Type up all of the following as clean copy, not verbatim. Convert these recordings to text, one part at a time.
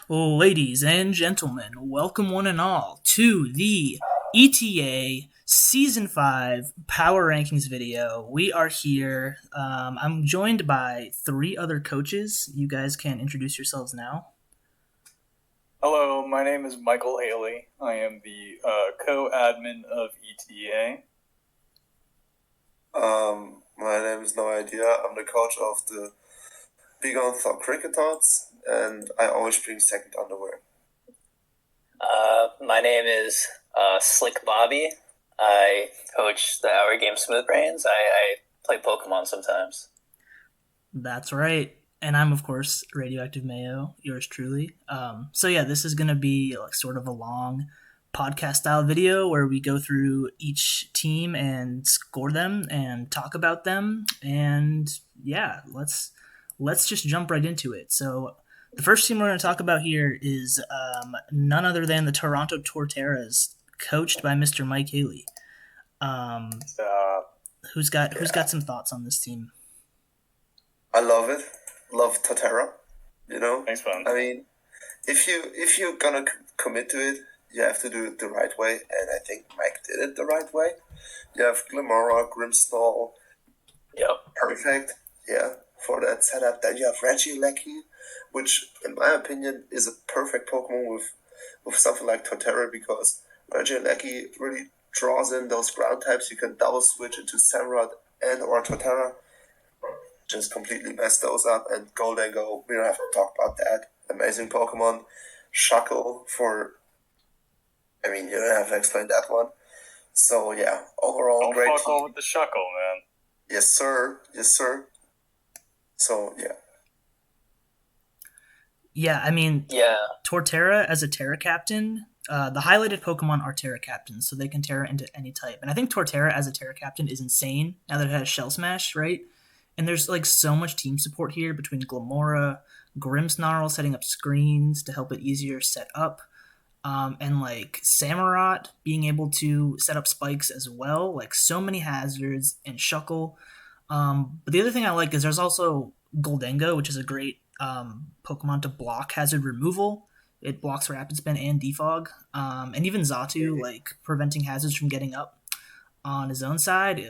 Ladies and gentlemen, welcome one and all to the ETA Season 5 Power Rankings video. We are here. I'm joined by three other coaches. You guys can introduce yourselves now. Hello, my name is Michael Haley. I am the co-admin of ETA. My name is No Idea. I'm the coach of the BeGone Thot Kricketots, and I always bring second underwear. My name is Slick Bobby. I coach the Hour Game Smooth Brains. I play Pokemon sometimes. That's right. And I'm, of course, Radioactive Mayo, yours truly. This is going to be like sort of a long podcast style video where we go through each team and score them and talk about them. And yeah, let's just jump right into it. So the first team we're going to talk about here is none other than the Toronto Torterras, coached by Mr. Mike Haley. Who's got some thoughts on this team? I love it. Love Torterra. You know, Thanks, man. I mean, if you're gonna commit to it, you have to do it the right way, and I think Mike did it the right way. You have Glimmora, Grimmsnarl. Yep. Perfect. Yeah, for that setup. Then you have Regieleki, which, in my opinion, is a perfect Pokemon with something like Torterra, because Regieleki really draws in those ground types. You can double switch into Samurott and or Torterra. Just completely mess those up, and Goldengo, we don't have to talk about that. Amazing Pokemon. Shuckle you don't have to explain that one. So yeah, overall Don't great fuck all with the Shuckle, man. Yes sir. So yeah. Yeah, I mean, Yeah. Torterra as a Terra Captain, the highlighted Pokemon are Terra Captains, so they can Terra into any type. And I think Torterra as a Terra Captain is insane now that it has Shell Smash, right? And there's like so much team support here between Glimmora, Grimmsnarl setting up screens to help it easier set up, and like Samurott being able to set up spikes as well. Like so many hazards and Shuckle. But the other thing I like is there's also Goldengo, which is a great Pokemon to block hazard removal. It blocks Rapid Spin and Defog, and even Xatu, like preventing hazards from getting up on his own side.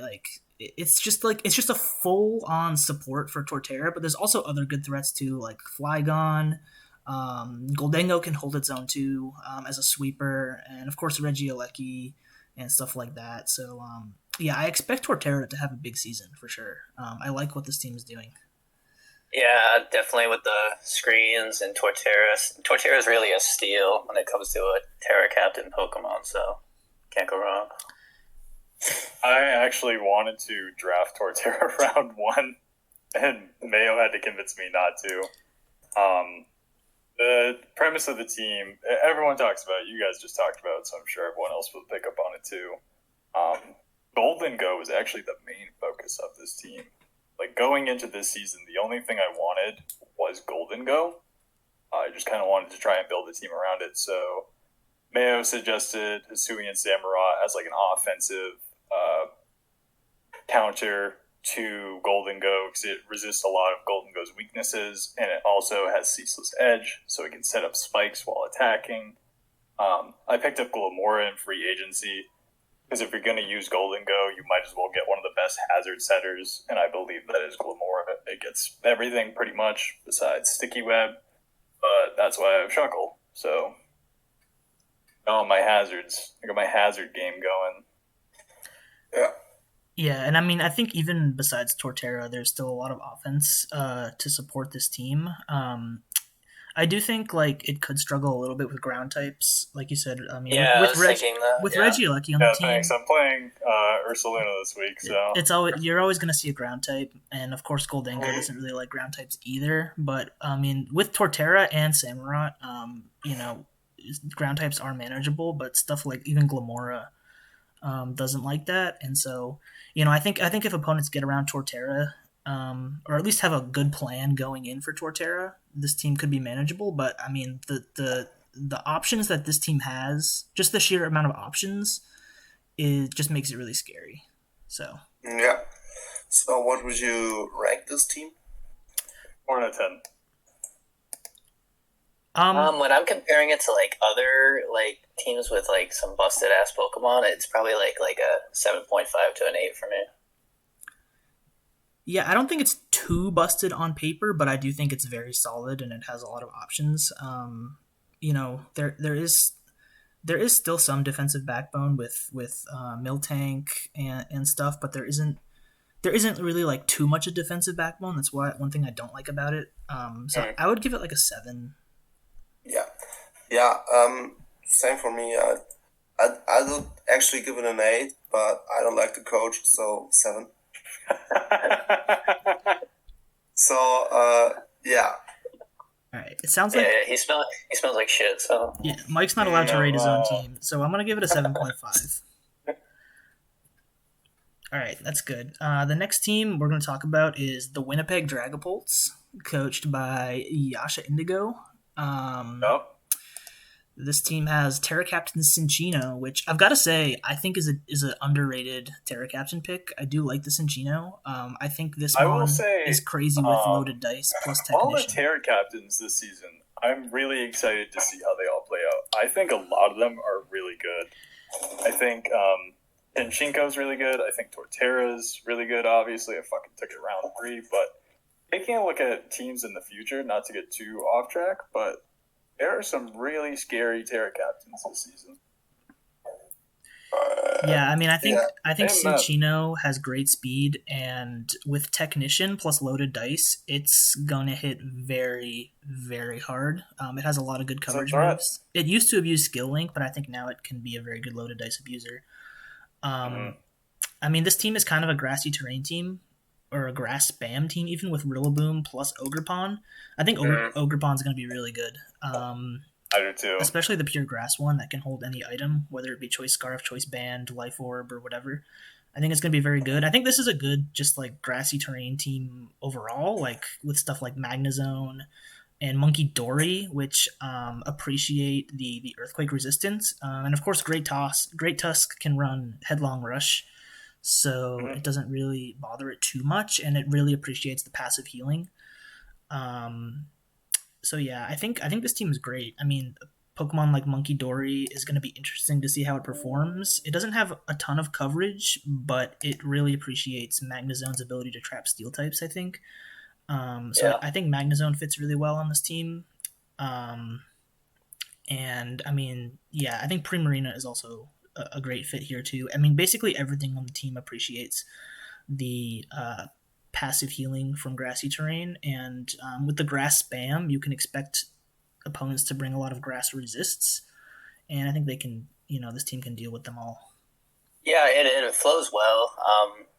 It's just a full on support for Torterra, but there's also other good threats too, like Flygon. Goldengo can hold its own too as a sweeper, and of course Regieleki and stuff like that. So I expect Torterra to have a big season for sure. I like what this team is doing. Yeah, definitely with the screens and Torterra. Torterra is really a steal when it comes to a Terra Captain Pokemon, so can't go wrong. I actually wanted to draft Torterra round 1, and Mayo had to convince me not to. The premise of the team, everyone talks about it, you guys just talked about it, so I'm sure everyone else will pick up on it too. Goldengo was actually the main focus of this team. Like, going into this season, the only thing I wanted was Goldengo. I just kind of wanted to try and build a team around it, so Mayo suggested Hisuian Samurott as like an offensive counter to Goldengo, because it resists a lot of Goldengo's weaknesses, and it also has Ceaseless Edge, so it can set up spikes while attacking. I picked up Glimmora in free agency, because if you're going to use Goldengo, you might as well get one of the best hazard setters, and I believe that is Glimmora. It gets everything pretty much besides Sticky Web, but that's why I have Shuckle, so my hazards. I got my hazard game going. Yeah. Yeah, and I mean, I think even besides Torterra, there's still a lot of offense to support this team. I do think like it could struggle a little bit with ground types, like you said. I mean, Yeah, with yeah. Regieleki on the team. Thanks. I'm playing Ursaluna this week, so You're always going to see a ground type, and of course Goldengo doesn't really like ground types either. But I mean, with Torterra and Samurott, ground types are manageable, but stuff like even Glimmora doesn't like that, and so I think if opponents get around Torterra, or at least have a good plan going in for Torterra, this team could be manageable. But I mean, the options that this team has, just the sheer amount of options, it just makes it really scary. So yeah. So what would you rank this team? 4 out of 10. When I'm comparing it to like other like teams with like some busted ass Pokemon, it's probably like a 7.5 to an 8 for me. Yeah, I don't think it's too busted on paper, but I do think it's very solid and it has a lot of options. There is still some defensive backbone with Miltank and stuff, but there isn't really like too much of defensive backbone. That's why one thing I don't like about it. So I would give it like a 7. Yeah, yeah. Same for me. I would actually give it an 8, but I don't like the coach, so 7. So yeah. All right, it sounds like he smells like shit. So yeah, Mike's not allowed to rate his own team, so I'm gonna give it a 7.5. All right, that's good. The next team we're going to talk about is the Winnipeg Dragapults, coached by Yasha Indigo. This team has Terra Captain Cinchino, which I've got to say I think is an underrated Terra Captain pick. I do like the Cinchino. I think this one is crazy with loaded dice plus technician. All the Terra Captains this season, I'm really excited to see how they all play out. I think a lot of them are really good. I think Pinchinko's really good. I think Torterras really good. Obviously, I fucking took it round 3, but taking a look at teams in the future, not to get too off track, but there are some really scary Terra Captains this season. Yeah, I mean, I think Cinchino has great speed, and with technician plus loaded dice, it's gonna hit very, very hard. It has a lot of good coverage moves. It used to abuse Skill Link, but I think now it can be a very good loaded dice abuser. I mean, this team is kind of a grassy terrain team, or a grass spam team, even with Rillaboom plus Ogerpon. I think Ogerpon's going to be really good. I do too. Especially the pure grass one that can hold any item, whether it be Choice Scarf, Choice Band, Life Orb, or whatever. I think it's going to be very good. I think this is a good, just like grassy terrain team overall, like with stuff like Magnezone and Monkey Dory, which appreciate the earthquake resistance. And of course, Great Tusk can run Headlong Rush, so it doesn't really bother it too much, and it really appreciates the passive healing. So yeah, I think this team is great. I mean, Pokemon like Monkey Dory is going to be interesting to see how it performs. It doesn't have a ton of coverage, but it really appreciates Magnezone's ability to trap Steel types, I think. I think Magnezone fits really well on this team. And I mean, yeah, I think Primarina is also a great fit here too. I mean, basically everything on the team appreciates the passive healing from grassy terrain, and with the grass spam, you can expect opponents to bring a lot of grass resists, and I think they can, this team can deal with them all. Yeah, it flows well,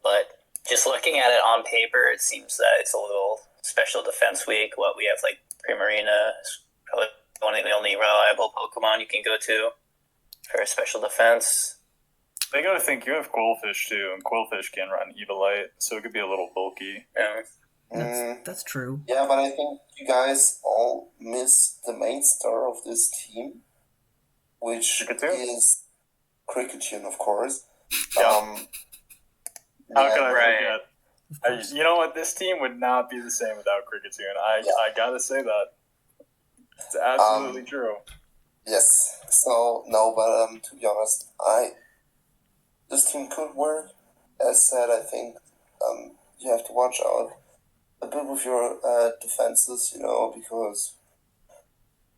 but just looking at it on paper, it seems that it's a little special defense weak. What we have, like Primarina, is probably one of the only reliable Pokemon you can go to for a special defense. They gotta think you have Quillfish too, and Quillfish can run Evilite, so it could be a little bulky. Yeah. That's true. Yeah, but I think you guys all miss the main star of this team, which is Kricketot, of course. How can I forget? You know what? This team would not be the same without Kricketot. I gotta say that. It's absolutely true. Yes. So, no, but to be honest, this team could work. As said, I think you have to watch out a bit with your defenses, because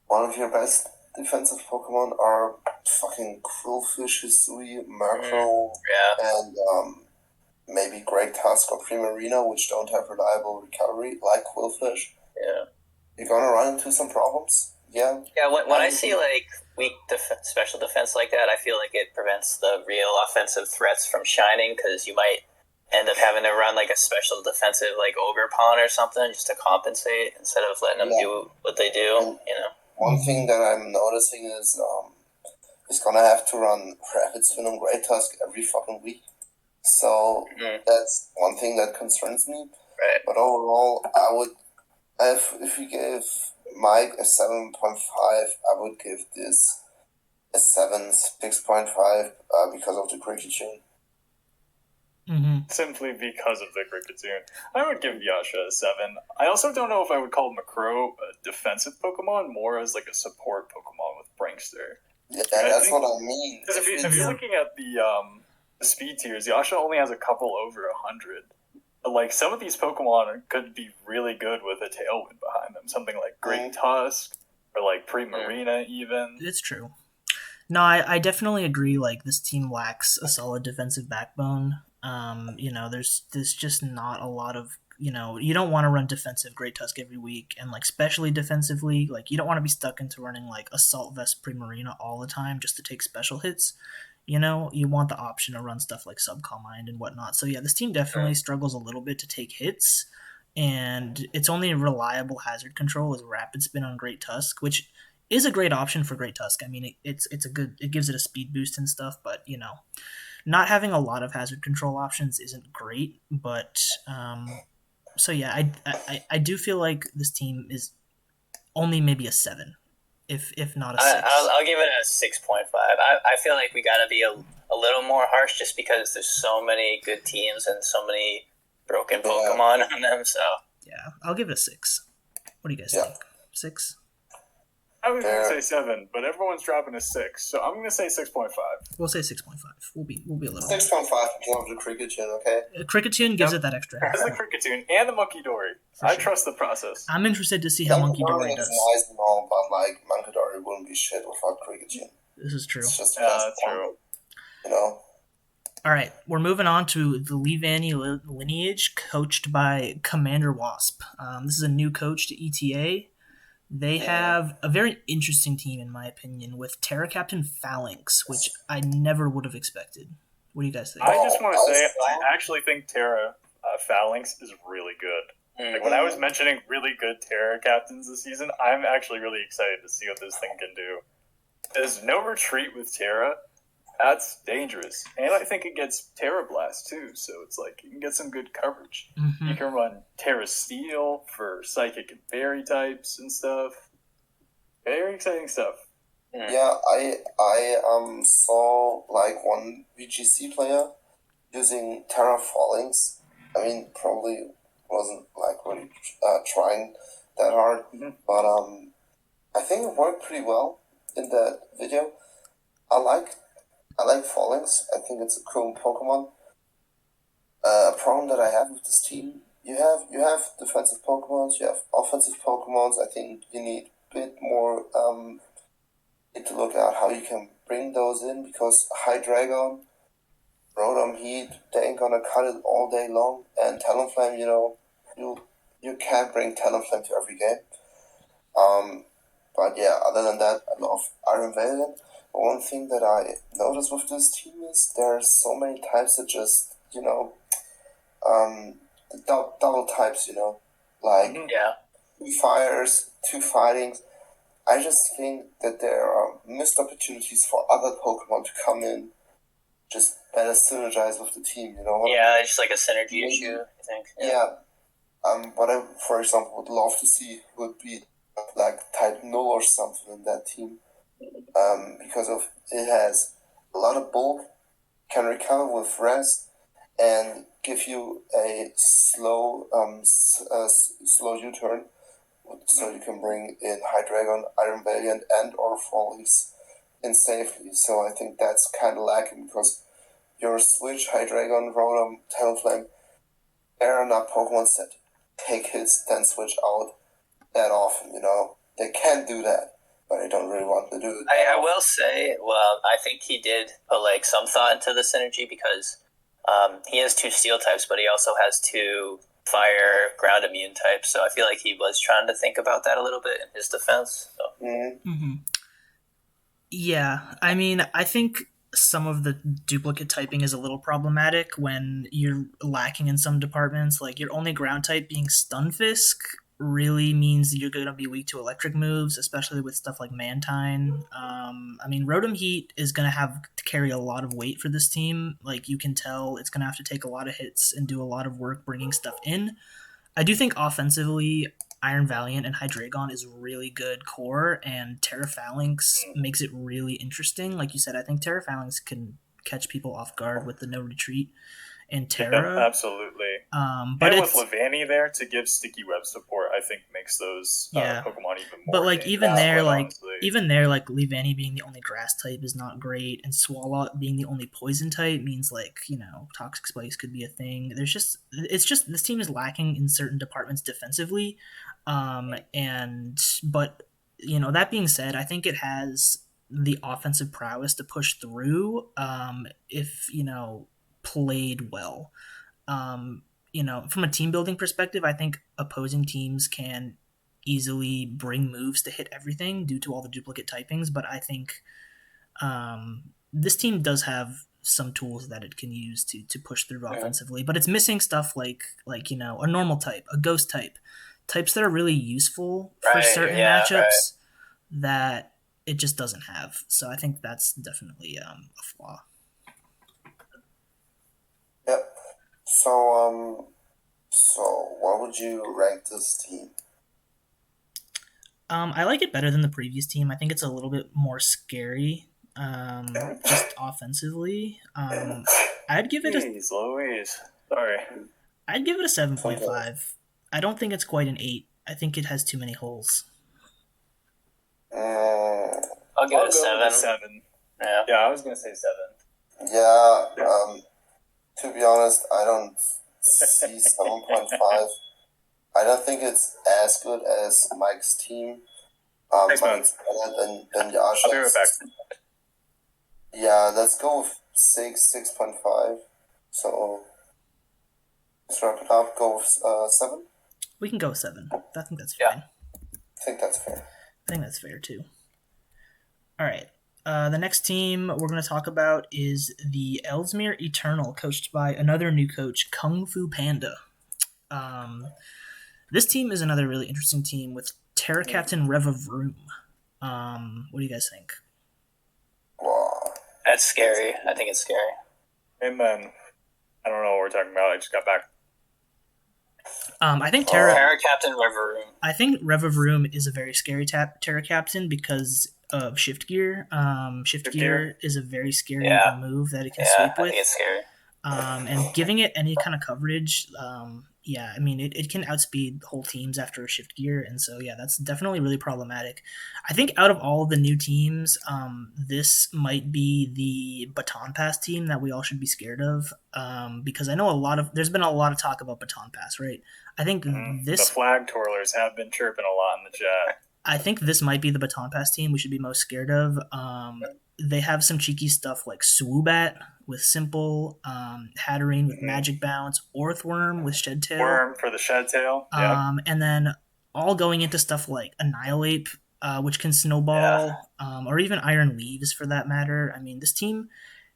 one of your best defensive Pokemon are fucking Quillfish, Hisui, Murkrow, and maybe Great Tusk or Primarina, which don't have reliable recovery, like Quillfish. Yeah. You're gonna run into some problems. Yeah. Yeah, when I see like weak special defense like that, I feel like it prevents the real offensive threats from shining, because you might end up having to run like a special defensive like Ogerpon or something just to compensate instead of letting them do what they do. One thing that I'm noticing is he's gonna have to run Rapid Spin on Great Tusk every fucking week. So that's one thing that concerns me. Right. But overall, I would, if you gave Mike a 7.5, I would give this a 6.5 because of the Kricketot. simply because of the Kricketot. I would give Yasha a 7. I also don't know if I would call Macro a defensive Pokemon, more as like a support Pokemon with Prankster. Yeah, that's what I mean. Because if you're looking at the speed tiers, Yasha only has a couple over 100. But, like, some of these Pokemon could be really good with a Tailwind behind them. Something like Great Tusk, or like Primarina even. It's true. No, I definitely agree. Like, this team lacks a solid defensive backbone. There's just not a lot of, you don't want to run defensive Great Tusk every week, and like especially defensively, like you don't want to be stuck into running like Assault Vest Primarina all the time just to take special hits. You want the option to run stuff like Subcall Mind and whatnot. So yeah, this team definitely struggles a little bit to take hits, and its only reliable hazard control is Rapid Spin on Great Tusk, which is a great option for Great Tusk. I mean, it gives it a speed boost and stuff, but not having a lot of hazard control options isn't great. But so yeah, I do feel like this team is only maybe a 7, if not a 6. I'll give it a 6.5. I feel like we got to be a little more harsh just because there's so many good teams and so many broken Pokemon on them. So yeah, I'll give it a 6. What do you guys think? 6? I was going to say 7, but everyone's dropping a 6, so I'm going to say 6.5. We'll say 6.5. We'll be a little 6.5 because of the Kricketot, okay? Kricketot gives it that extra. There's the Kricketot and the Monkey Dory. I trust the process. I'm interested to see how Monkey Dory does. Nice and all, but like Monkey Dory wouldn't be shit without Kricketot. This is true. It's just that's true. All right, we're moving on to the Leavanny Lineage, coached by Commander Wasp. This is a new coach to ETA. They have a very interesting team, in my opinion, with Terra Captain Phalanx, which I never would have expected. What do you guys think? I just want to say, I actually think Terra Phalanx is really good. Like, when I was mentioning really good Terra Captains this season, I'm actually really excited to see what this thing can do. There's no retreat with Terra. That's dangerous. And I think it gets Terra Blast, too, so it's like you can get some good coverage. You can run Terra Steel for Psychic and Fairy types and stuff. Very exciting stuff. Yeah, I saw like one VGC player using Terra Phalanx. I mean, probably wasn't like really trying that hard, but I think it worked pretty well in that video. I like Phalanx. I think it's a cool Pokemon. A problem that I have with this team, you have defensive Pokemons, you have offensive Pokemons. I think you need a bit more need to look at how you can bring those in, because Hydreigon, Rotom Heat, they ain't gonna cut it all day long, and Talonflame, you can't bring Talonflame to every game. But yeah, other than that, I love Iron Valiant. One thing that I noticed with this team is there's so many types that just, double types, like 2 fires, 2 fightings. I just think that there are missed opportunities for other Pokemon to come in, just better synergize with the team, Yeah, it's just like a synergy issue, I think. Yeah. What I, for example, would love to see would be like type Null or something in that team. Because of it has a lot of bulk, can recover with rest, and give you a slow U-turn, so you can bring in Hydreigon, Iron Valiant, and or Phalanx in safely. So I think that's kind of lacking, because your switch Hydreigon, Rotom, Talonflame, there are not Pokemon that take hits then switch out that often. They can do that, but I don't really want to do it. I will say, well, I think he did put like some thought into the synergy, because he has 2 steel types, but he also has 2 fire ground immune types. So I feel like he was trying to think about that a little bit in his defense. So. Yeah, I mean, I think some of the duplicate typing is a little problematic when you're lacking in some departments. Like, your only ground type being Stunfisk really means that you're going to be weak to electric moves, especially with stuff like Mantine. I mean, Rotom Heat is going to have to carry a lot of weight for this team. Like, you can tell it's going to have to take a lot of hits and do a lot of work bringing stuff in. I do think offensively, Iron Valiant and Hydreigon is really good core, and Terra Phalanx makes it really interesting. Like you said, I think Terra Phalanx can catch people off guard with the no retreat. and Terra. Absolutely. But and with Leavanny there to give sticky web support, I think makes those Pokemon even more. But like even honestly. there, like Leavanny being the only grass type is not great, and Swalot being the only poison type means like Toxic Spikes could be a thing. It's just this team is lacking in certain departments defensively, but that being said, I think it has the offensive prowess to push through if played well. From a team building perspective, I think opposing teams can easily bring moves to hit everything due to all the duplicate typings, but I think this team does have some tools that it can use to push through offensively, but it's missing stuff like a normal type, a ghost type, types that are really useful for certain matchups that it just doesn't have. So I think that's definitely a flaw. Yep. So what would you rank this team? I like it better than the previous team. I think it's a little bit more scary, just offensively. I'd give it Jeez Louise. Sorry. I'd give it a 7.5. I don't think it's quite an 8. I think it has too many holes. I'll give it a 7. 7. Yeah, I was gonna say 7. Yeah. To be honest, I don't see 7.5. I don't think it's as good as Mike's team. Thanks, but man. it's better than Yasha's. I'll be right back. Yeah, let's go with 6.5. So let's wrap it up. Go with 7. We can go with 7. I think that's fine. I think that's fair. I think that's fair too. All right. The next team we're going to talk about is the Ellesmere Eternal, coached by another new coach, Kung Fu Panda. This team is another really interesting team with Terra Captain Revavroom. What do you guys think? Wow. That's scary. I think it's scary. And then, I don't know what we're talking about. I just got back. I think Terra Captain Revavroom. I think Revavroom is a very scary Terra Captain because of Shift Gear. Shift Gear is a very scary move that it can sweep with. I think it's scary. And giving it any kind of coverage, it can outspeed whole teams after a Shift Gear, and so that's definitely really problematic. I think out of all the new teams, this might be the Baton Pass team that we all should be scared of, because I know there's been a lot of talk about Baton Pass, right? I think the flag twirlers have been chirping a lot in the chat. I think this might be the Baton Pass team we should be most scared of. They have some cheeky stuff like Swoobat with Simple, Hatterene with Magic Bounce, Orthworm with Shed Tail. Worm for the Shed Tail. And then all going into stuff like Annihilate, which can snowball, or even Iron Leaves for that matter. I mean, this team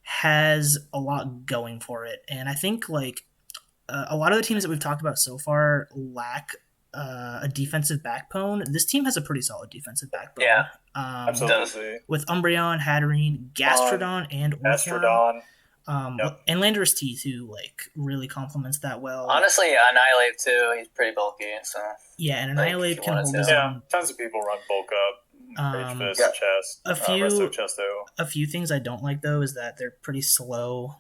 has a lot going for it. And I think a lot of the teams that we've talked about so far lack a defensive backbone. This team has a pretty solid defensive backbone. Yeah, absolutely. With Umbreon, Hatterene, Gastrodon, and Orthworm. And Landorus Teeth, who really complements that well. Honestly, Annihilate too. He's pretty bulky, so and Annihilate can hold his own. Tons of people run bulk up. Chest. A few things I don't like though is that they're pretty slow.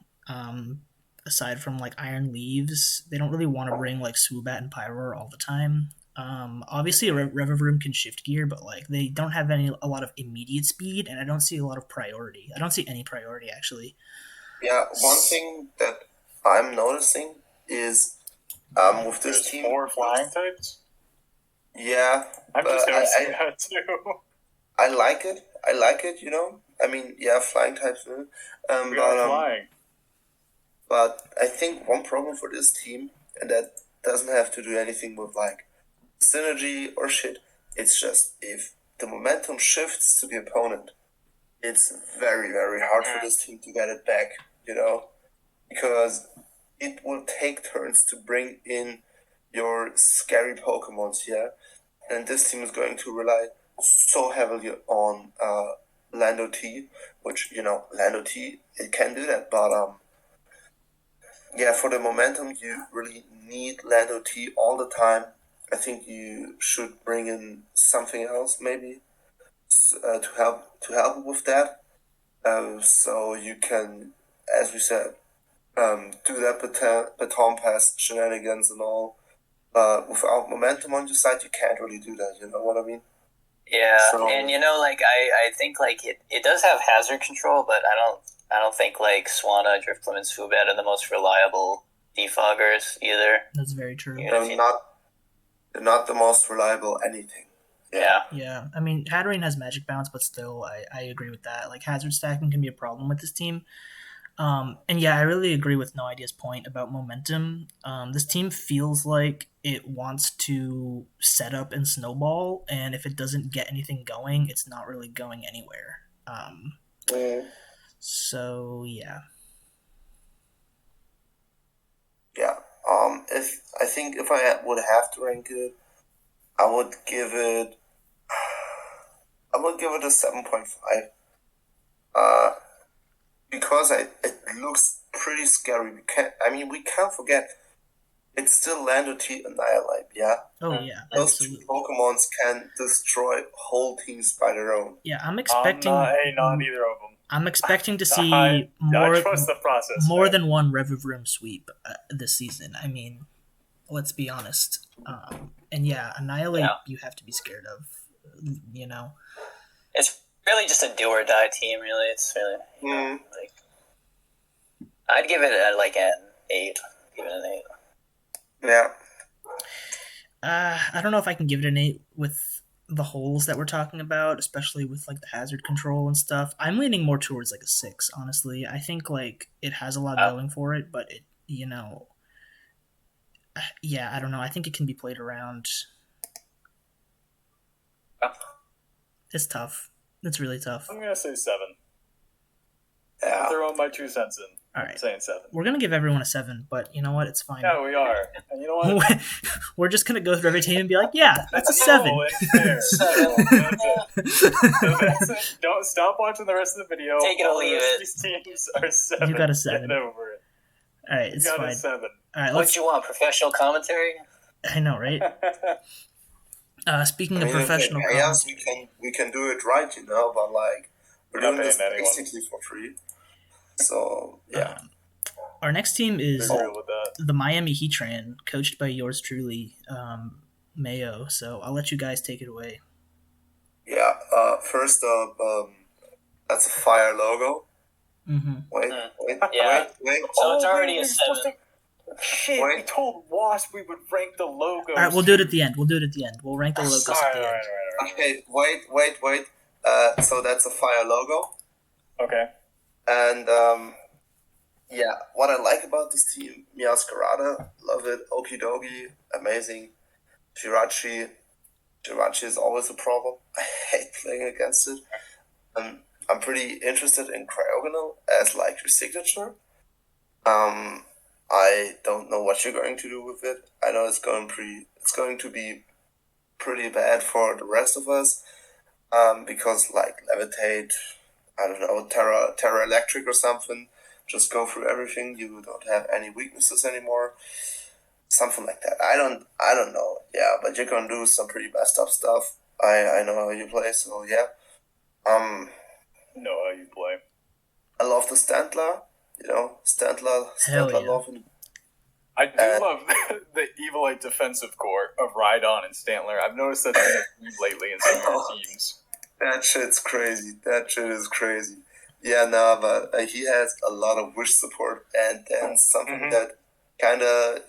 Aside from Iron Leaves, they don't really want to bring Swoobat and Pyroar all the time. Obviously, Revavroom can Shift Gear, but they don't have a lot of immediate speed, and I don't see a lot of priority. I don't see any priority actually. Yeah, one thing that I'm noticing is with this team, 4 flying types. Yeah, I'm just noticing that too. I like it. I mean, flying types. Flying. But I think one problem for this team, and that doesn't have to do anything with synergy or shit. It's just if the momentum shifts to the opponent, it's very, very hard for this team to get it back. Because it will take turns to bring in your scary Pokemons here, and this team is going to rely so heavily on Lando T, which Lando T it can do that, but for the momentum, you really need Lando T all the time. I think you should bring in something else, maybe, to help with that. So you can, as we said, do that baton pass shenanigans and all. Without momentum on your side, you can't really do that. You know what I mean? Yeah, So- and I think it does have hazard control, but I don't think Swanna, Drifblim, and Swoobat are the most reliable defoggers either. That's very true. Yeah. They're not the most reliable anything. Yeah. Yeah, I mean, Hatterene has magic bounce, but still, I agree with that. Hazard stacking can be a problem with this team. And yeah, I really agree with No Idea's point about momentum. This team feels like it wants to set up and snowball, and if it doesn't get anything going, it's not really going anywhere. So yeah. Yeah. If I would have to rank it, I would give it a 7.5. Because it looks pretty scary. We can't forget it's still Landotite and Annihilate, yeah? Oh yeah, Those absolutely. two Pokemons can destroy whole teams by their own. Yeah, I'm expecting. Not either of them. I'm expecting to see I more trust the process. more man. than one Revivroom sweep this season. I mean, let's be honest. And yeah, Annihilate you have to be scared of. You know. It's really just a do or die team. Really, it's really I'd give it an 8. Give it an 8. Yeah. I don't know if I can give it an 8 with the holes that we're talking about, especially with the hazard control and stuff. I'm leaning more towards a 6, honestly. I think it has a lot going for it, but it yeah, I don't know. I think it can be played around. It's tough. It's really tough. I'm gonna say 7. Yeah. I'm throwing my 2 cents in. All right. I'm saying 7. We're gonna give everyone a 7, but you know what? It's fine. Yeah, we are. And you know what? We're just gonna go through every team and be like, yeah, that's a 7. Oh, it's fair. That's it. Don't stop watching the rest of the video. Take it or All the leave rest it. of these teams are 7. You got a 7. Get over it. All right, it's You got fine. a 7. All right, What you want? Professional commentary? I know, right? Speaking of professional chaos, commentary, we can do it right, but we're Not doing this paying anyone. basically for free. So yeah. our next team is Be real with that. the Miami Heatran, coached by yours truly, Mayo. So I'll let you guys take it away. Yeah. First up, that's a fire logo. Mm-hmm. Wait. Yeah. Wait. So it's already we're a supposed 7. Shit, Wait. we told Wasp we would rank the logos. All right, we'll do it at the end. We'll rank the logos at the end. Okay. Wait. So that's a fire logo. Okay. And yeah, what I like about this team, Meowscarada, love it. Okidogi, amazing. Jirachi is always a problem. I hate playing against it. I'm pretty interested in Cryogonal as your signature. I don't know what you're going to do with it. I know it's going to be pretty bad for the rest of us. Because Levitate, I don't know, Terra Electric or something, just go through everything. You don't have any weaknesses anymore. Something like that. I don't know. Yeah, but you're gonna do some pretty messed up stuff. I know how you play, so yeah. Know how you play. I love the Stantler. Stantler Hell yeah. love him. I do love the Evilite defensive core of Rhydon and Stantler. I've noticed that lately in some of your teams. That shit's crazy. That shit is crazy. Yeah, no, but he has a lot of wish support, and then something that kind of,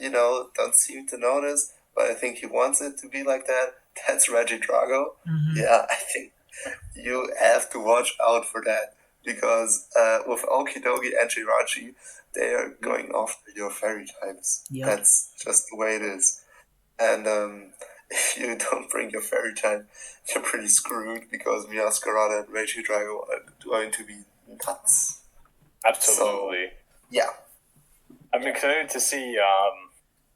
don't seem to notice, but I think he wants it to be like that. That's Regidrago. Mm-hmm. Yeah, I think you have to watch out for that, because with Okidogi and Jirachi, they are going after your fairy types. Yep. That's just the way it is. And if you don't bring your fairy type, you're pretty screwed, because Meowscarada and Regidrago are going to be nuts. Absolutely. So, yeah. I'm excited to see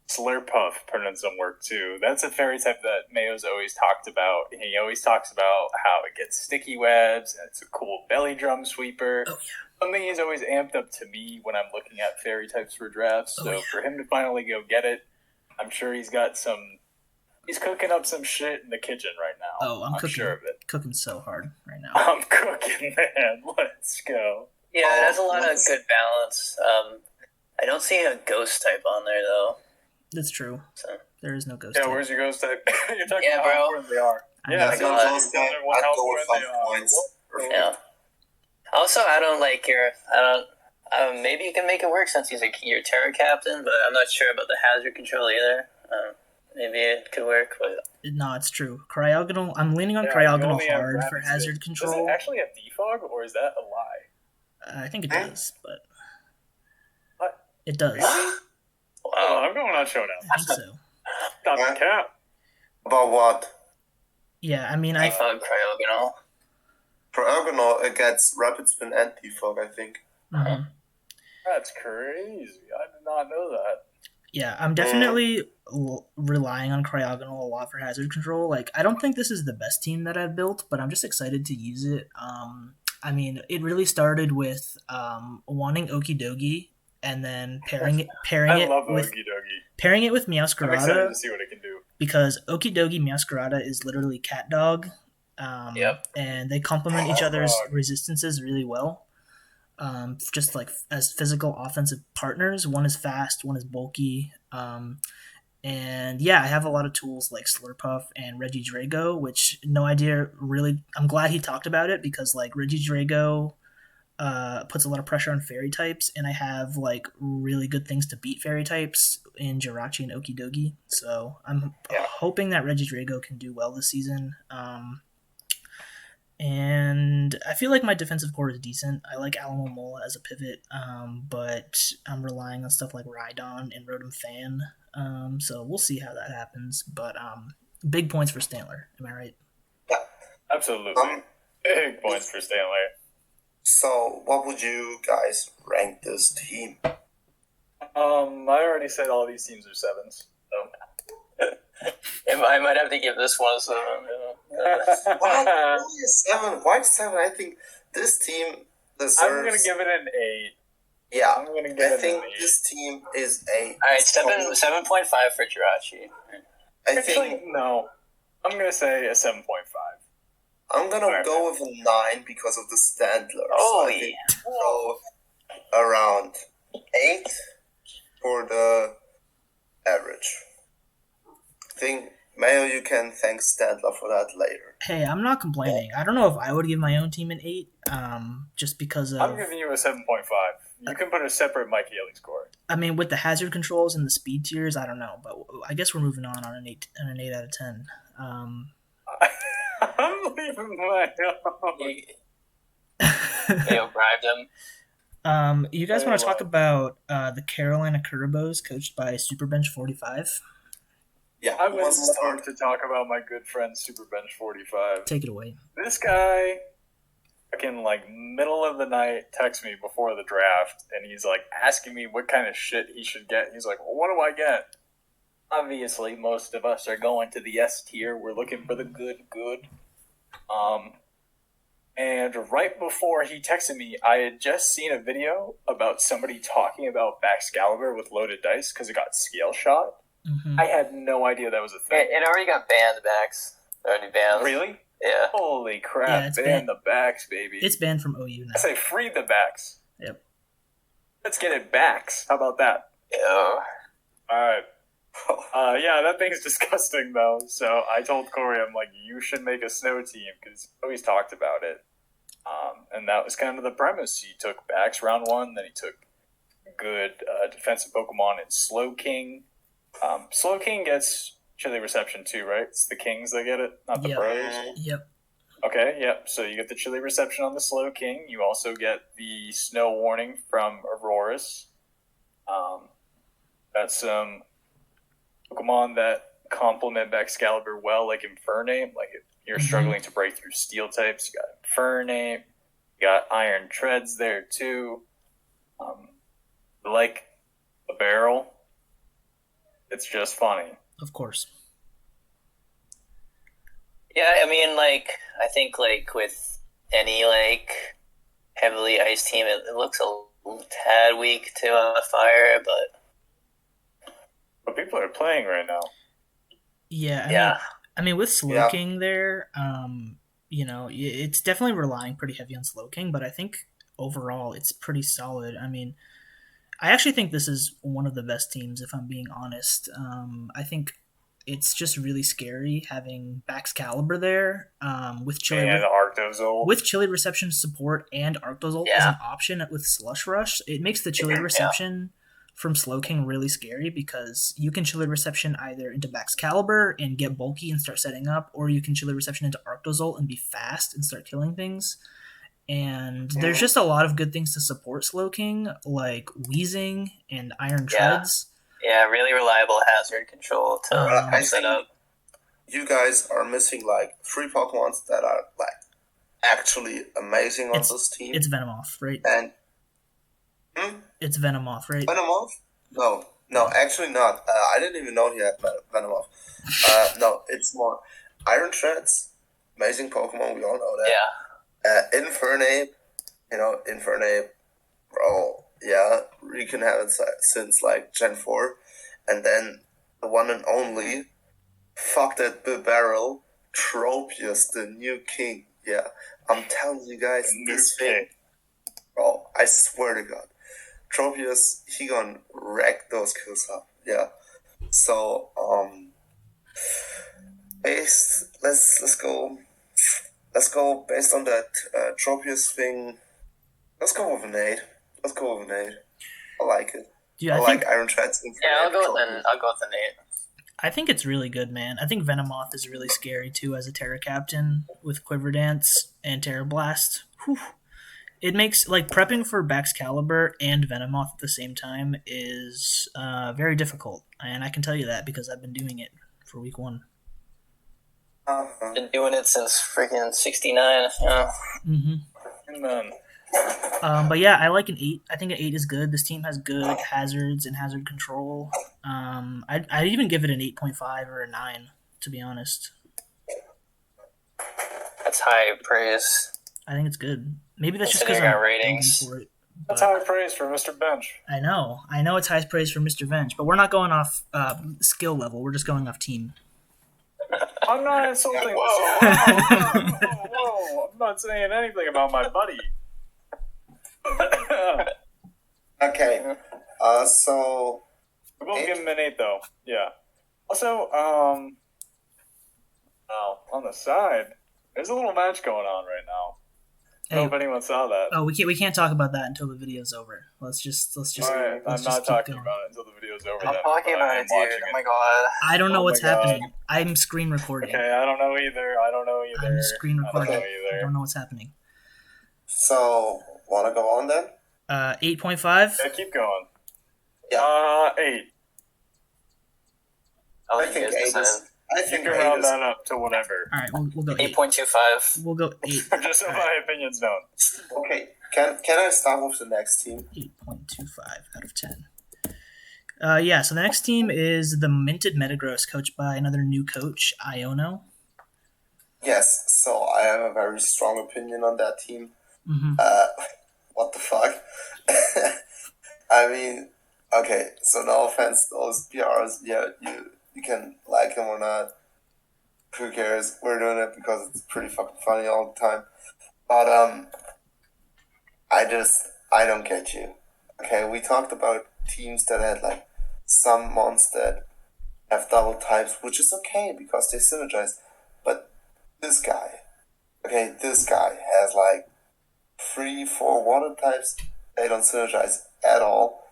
Slurpuff put in some work too. That's a fairy type that Mayo's always talked about. He always talks about how it gets sticky webs and it's a cool belly drum sweeper. Oh yeah. Something he's always amped up to me when I'm looking at fairy types for drafts. So for him to finally go get it, I'm sure he's cooking up some shit in the kitchen right now. Oh, I'm cooking, sure of it. Cooking so hard right now. I'm cooking, man. Let's go. Yeah, it has a lot of good balance. don't see a ghost type on there though. That's true. So. There is no ghost Yeah, type. where's your ghost type? You're talking Yeah, about how bro. important they are. Yeah, I got those guys. I'd go with 5 points. Yeah. Also, I don't like your. Maybe you can make it work since he's your Terra captain, but I'm not sure about the hazard control either. Maybe it could work, but No, it's true. Cryogonal. I'm leaning on you Cryogonal only have hard for Rapid hazard Spin. control. Does it actually have defog, or is that a lie? I think it does, but What? it does. Oh, I'm going on Showdown. I think so. Stop the cap. About what? Yeah, I mean, defog Cryogonal. Cryogonal, it gets Rapid Spin and Defog, I think. Mm-hmm. That's crazy. I did not know that. Yeah, I'm definitely relying on Cryogonal a lot for hazard control. Like, I don't think this is the best team that I've built, but I'm just excited to use it. I mean, it really started with wanting Okidogi and then pairing it with Meowscarada. I'm excited to see what it can do. Because Okidogi Meowscarada is literally cat dog. Yep. And they complement each other's resistances really well. Just like as physical offensive partners. One is fast, one is bulky. And yeah, I have a lot of tools like Slurpuff and Regidrago, which no idea really. I'm glad he talked about it because like Regidrago puts a lot of pressure on fairy types, and I have like really good things to beat fairy types in Jirachi and Okidogi. So I'm hoping that Regidrago can do well this season. And I feel like my defensive core is decent. I like Alamomola as a pivot, but I'm relying on stuff like Rhydon and Rotom Fan. So we'll see how that happens. But big points for Stantler. Am I right? Yeah. Absolutely. Big points for Stantler. So, what would you guys rank this team? I already said all these teams are 7s. So. I might have to give this one a 7. What? Only a 7? Why 7? I think this team deserves... I'm going to give it an 8. Yeah, I'm going to give it an 8. I think this team is a... Alright, 7.5 for Jirachi. I no. I'm going to say a 7.5. I'm going to go with a 9 because of the Standlers. Holy! Go around 8 for the average. I think, Mayo, you can thank Standler for that later. Hey, I'm not complaining. I don't know if I would give my own team an 8, just because of... I'm giving you a 7.5. You can put a separate Mike Haley score. I mean, with the hazard controls and the speed tiers, I don't know, but I guess we're moving on an 8 out of 10. I'm leaving my own. Mayo bribed him. You guys want to talk about the Carolina Kuribohs coached by Superbench 45? Yeah, I would love to talk about my good friend Superbench 45. Take it away. This guy, fucking like middle of the night, texts me before the draft, and he's like asking me what kind of shit he should get. He's like, well, what do I get? Obviously, most of us are going to the S tier. We're looking for the good. And right before he texted me, I had just seen a video about somebody talking about Baxcalibur with loaded dice because it got scale shot. Mm-hmm. I had no idea that was a thing. It already got banned, Bax. Already banned. Really? Yeah. Holy crap, Yeah, ban the backs, baby. It's banned from OU now. I say free the backs. Yep. Let's get it backs. How about that? Yeah. Alright. Yeah, that thing's disgusting, though. So I told Corey, I'm like, you should make a snow team, because he always talked about it. And that was kind of the premise. He took backs round 1, then he took good defensive Pokemon in Slow King. Slow King gets Chili Reception too, right? It's the Kings that get it, not the Bros. Yep. Okay, yep. So you get the Chili Reception on the Slow King. You also get the Snow Warning from Auroras. That's some Pokemon that complement Baxcalibur well, like Infernape. Like if you're struggling to break through Steel types, you got Infernape. You got Iron Treads there too. Like a barrel. It's just funny. Of course. Yeah, I mean, like, I think, like, with any, like, heavily iced team, it looks a tad weak to fire, But people are playing right now. Yeah. I mean, with Slowking there, you know, it's definitely relying pretty heavy on Slowking, but I think overall it's pretty solid. I mean, I actually think this is one of the best teams, if I'm being honest. I think it's just really scary having Baxcalibur there with And Arctozolt. with Chili Reception support and Arctozolt as an option with Slush Rush. It makes the Chili Reception from Slowking really scary because you can Chili Reception either into Baxcalibur and get bulky and start setting up, or you can Chili Reception into Arctozolt and be fast and start killing things. And there's just a lot of good things to support Slowking, like Wheezing and Iron Treads. Yeah, really reliable hazard control to set up. You guys are missing like 3 Pokemons that are like actually amazing on this team. It's Venomoth, right? And it's Venomoth, right? Venomoth? No, actually not. I didn't even know he had Venomoth. No, it's more Iron Treads, amazing Pokemon. We all know that. Yeah. Infernape, Infernape, bro, yeah, you can have it since like Gen 4, and then the one and only, fuck that barrel, Tropius, the new king, yeah, I'm telling you guys, this thing, bro, I swear to God, Tropius, he gonna wreck those kills up, yeah, so, Let's go based on that Tropius thing. Let's go with an 8. I like it. Yeah, I like Iron Treads. Yeah, I'll go with an 8. I think it's really good, man. I think Venomoth is really scary too as a Terra Captain with Quiver Dance and Terra Blast. Whew. It makes like prepping for Baxcalibur and Venomoth at the same time is very difficult, and I can tell you that because I've been doing it for week 1. Been doing it since freaking 69. Yeah. Amen. But yeah, I like an 8. I think an 8 is good. This team has good hazards and hazard control. I'd even give it an 8.5 or a 9, to be honest. That's high praise. I think it's good. Maybe that's just because I'm ratings. For it. That's high praise for Mr. Bench. I know it's high praise for Mr. Bench, but we're not going off skill level. We're just going off team. I'm not insulting. Whoa. I'm not saying anything about my buddy. Okay. So. We'll give him an 8, though. Yeah. Also, on the side, there's a little match going on right now. I don't know if anyone saw that. Oh, we can't talk about that until the video's over. Let's just. All right, I'm not talking about it until the video's over. I'm talking about it, dude. Oh my god. I don't know what's happening. I'm screen recording. Okay, I don't know either. I'm screen recording. I don't know what's happening. So, wanna go on then? 8.5. Yeah, keep going. Yeah. 8. I think 8 is. I think you can round that up to whatever. All right, we'll go 8.25. We'll go 8. Just so my opinion's known. Okay, can I start with the next team? 8.25 out of 10. Yeah, so the next team is the Minted Metagross, coached by another new coach, Iono. Yes, so I have a very strong opinion on that team. Mm-hmm. What the fuck? I mean, okay, so no offense, those PRs, yeah, you can like him or not. Who cares? We're doing it because it's pretty fucking funny all the time. But, I don't get you. Okay, we talked about teams that had, like, some mons that have double types, which is okay because they synergize. But this guy has, like, 3-4 water types. They don't synergize at all.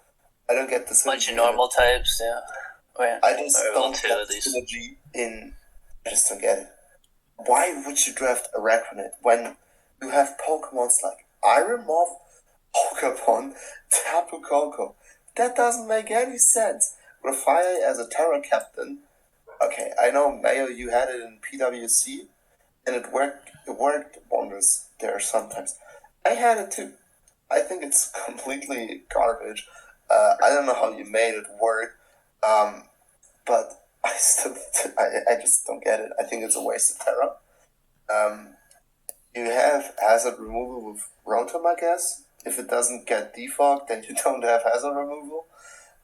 I don't get the synergy. Bunch of normal types, yeah. Oh, yeah. I just don't get the synergy in. I just don't get it. Why would you draft a Raquanet when you have Pokemons like Iron Moth, Pokemon, Tapu Koko? That doesn't make any sense. Grafire as a Terra Captain. Okay, I know, Mayo, you had it in PWC, and it worked wonders there sometimes. I had it too. I think it's completely garbage. I don't know how you made it work, but I just don't get it. I think it's a waste of Terra. You have hazard removal with Rotom, I guess. If it doesn't get defogged, then you don't have hazard removal.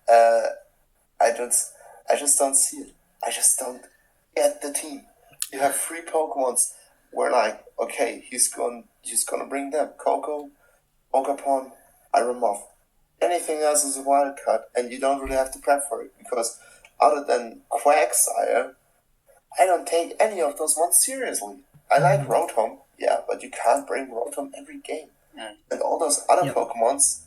I just don't see it. I just don't get the team. You have 3 Pokemons where, like, okay, he's gonna bring them. Coco, Ogapon, Iron Moth. anything else is a wild card, and you don't really have to prep for it, because other than Quagsire, I don't take any of those ones seriously. I like Rotom, yeah, but you can't bring Rotom every game. And all those other Pokemons,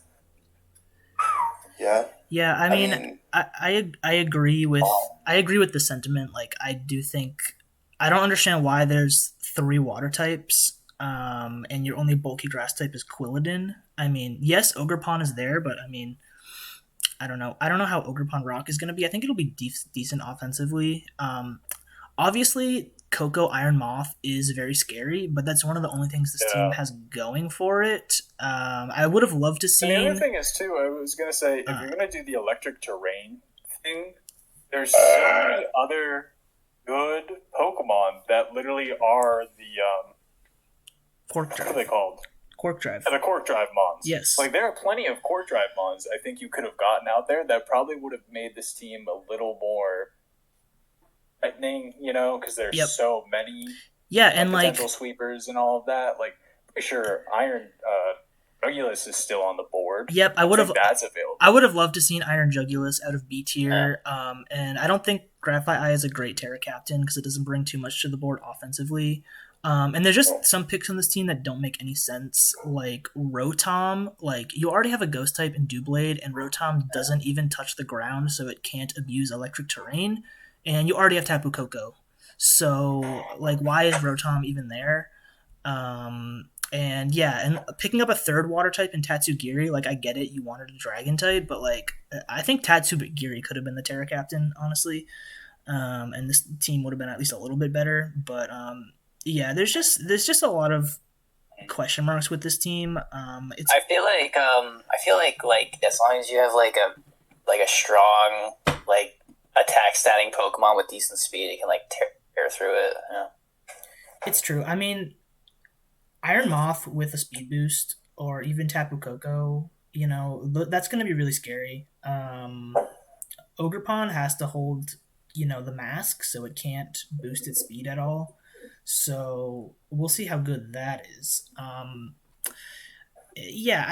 yeah. Yeah, I mean, I agree with the sentiment. Like, I do think I don't understand why there's 3 water types, and your only bulky grass type is Quilladin. I mean, yes, Ogerpon is there, but I mean, I don't know. I don't know how Ogerpon Rock is going to be. I think it'll be decent offensively. Obviously, Coco Iron Moth is very scary, but that's one of the only things this team has going for it. I would have loved to see. The other thing is, too, I was going to say, if you're going to do the electric terrain thing, there's so many other good Pokemon that literally are the Quark Drive. What are they called? Quark Drive. The Quark Drive Mons. Yes. Like, there are plenty of Quark Drive Mons I think you could have gotten out there that probably would have made this team a little more threatening, because there's so many and potential sweepers and all of that. Like, pretty sure Iron Jugulus is still on the board. Yep, I would have. That's available. I would have loved to seen Iron Jugulus out of B tier. And I don't think Graphite Eye is a great Terra Captain because it doesn't bring too much to the board offensively. And there's just some picks on this team that don't make any sense. Like Rotom, like you already have a Ghost type in Doublade, and Rotom doesn't even touch the ground, so it can't abuse electric terrain. And you already have Tapu Koko. So, like, why is Rotom even there? And picking up a 3rd water type in Tatsugiri, like, I get it, you wanted a dragon type, but, like, I think Tatsugiri could have been the Terra Captain, honestly. And this team would have been at least a little bit better. But, there's just a lot of question marks with this team. I feel like as long as you have, like, a strong, like, attack statting Pokemon with decent speed, it can like tear through it. Yeah. It's true. I mean, Iron Moth with a speed boost, or even Tapu Koko, that's going to be really scary. Ogerpon has to hold, the mask, so it can't boost its speed at all. So we'll see how good that is. I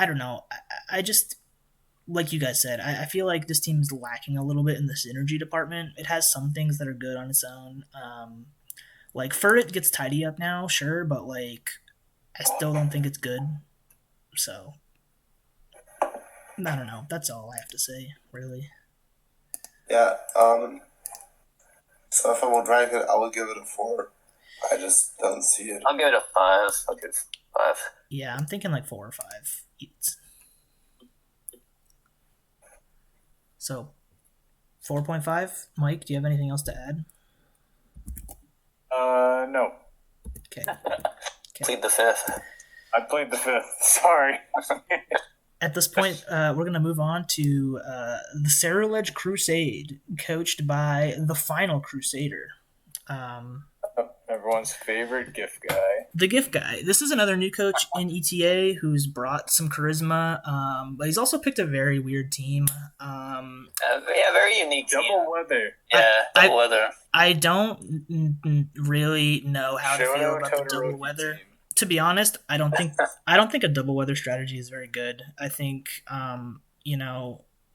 don't know. I just, like you guys said, I feel like this team is lacking a little bit in the synergy department. It has some things that are good on its own. Like Furret gets tidy up now, sure, but like I still don't think it's good. So I don't know. That's all I have to say, really. Yeah. So if I would rank it, I would give it a 4. I just don't see it. I'll give it a 5. I'll give it 5. Yeah, I'm thinking like 4 or 5. So, 4.5. Mike, do you have anything else to add? No. Okay. Plead the 5th. I played the 5th. Sorry. At this point, we're going to move on to the Ceruledge Crusade, coached by the final Crusader. Everyone's favorite gift guy. The gift guy. This is another new coach in ETA who's brought some charisma, but he's also picked a very weird team. Very unique team. Double weather. Yeah, double weather. I don't really know how to feel about the double weather. Team. To be honest, I don't think a double weather strategy is very good. I think, on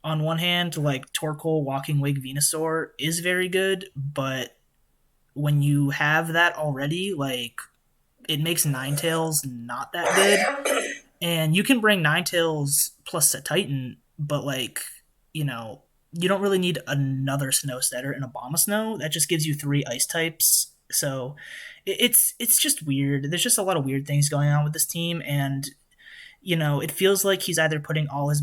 one hand, like Torkoal Walking Wake Venusaur is very good, but when you have that already, like, it makes Ninetales not that good. And you can bring Ninetales plus a Titan, but, like, you don't really need another Snow Setter and a Abomasnow. That just gives you 3 ice types. So it's just weird. There's just a lot of weird things going on with this team, and it feels like he's either putting all his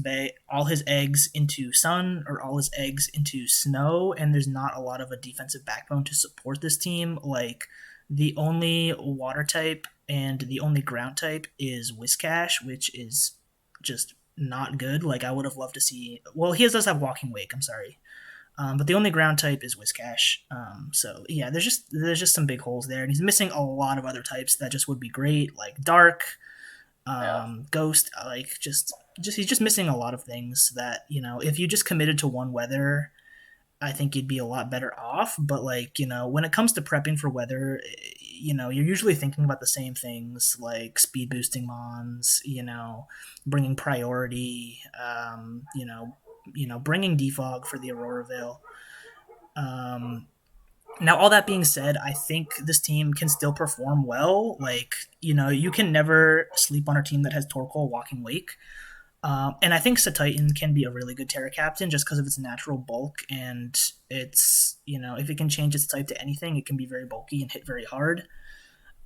eggs into sun or all his eggs into snow, and there's not a lot of a defensive backbone to support this team. Like, the only water type and the only ground type is Whiscash, which is just not good. Like, I would have loved to see... Well, he does have Walking Wake, I'm sorry. But the only ground type is Whiscash. So, yeah, there's just some big holes there, and he's missing a lot of other types that just would be great, like Dark... Ghost, like just he's just missing a lot of things that, if you just committed to one weather, I think you'd be a lot better off. But like, when it comes to prepping for weather, you're usually thinking about the same things, like speed boosting mons, bringing priority, bringing defog for the Aurora Veil. Now, all that being said, I think this team can still perform well. Like, you can never sleep on a team that has Torkoal, Walking Wake. And I think Satitan can be a really good Terra Captain just because of its natural bulk, and it's, if it can change its type to anything, it can be very bulky and hit very hard.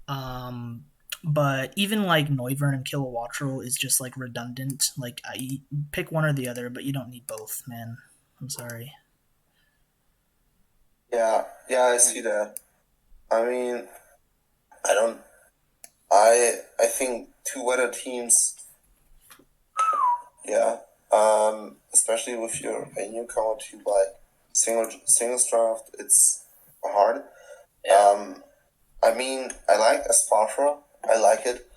But even like Noivern and Kilowattrel is just like redundant. Like, I pick one or the other, but you don't need both, man. I'm sorry. Yeah, I see that. I mean, I think two weather teams. Yeah, especially with a newcomer to like singles draft, it's hard. Yeah. I mean, I like Espafra. I like it.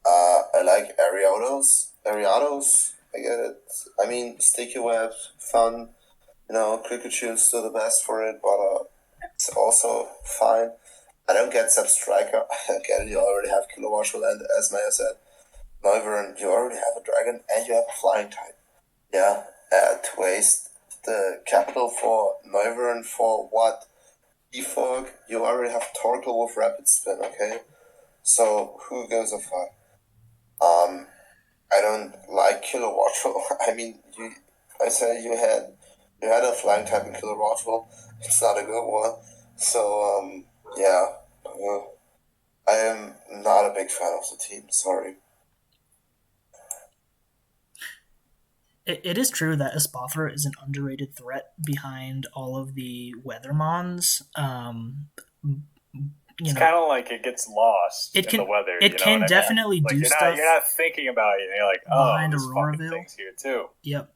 I like Ariados. I get it. I mean, Sticky Web, fun. Kricketot is still the best for it, but it's also fine. I don't get Zep Striker. I get it. You already have Kilowattrel, and as Maya said, Noivern, you already have a dragon and you have a flying type. Yeah, to waste the capital for Noivern for what? Defog, you already have Torkoal with Rapid Spin, okay? So, who gives a fuck? I don't like Kilowattrel. I mean, I said you had a flying type in Kilowattrel. It's not a good one. So, yeah. I am not a big fan of the team, sorry. It is true that Espafra is an underrated threat behind all of the Weathermons. It's kind of like it gets lost in the weather. It can definitely do stuff. You're not thinking about it. And you're like, behind this Aurora fucking Veil. thing's here too. Yep.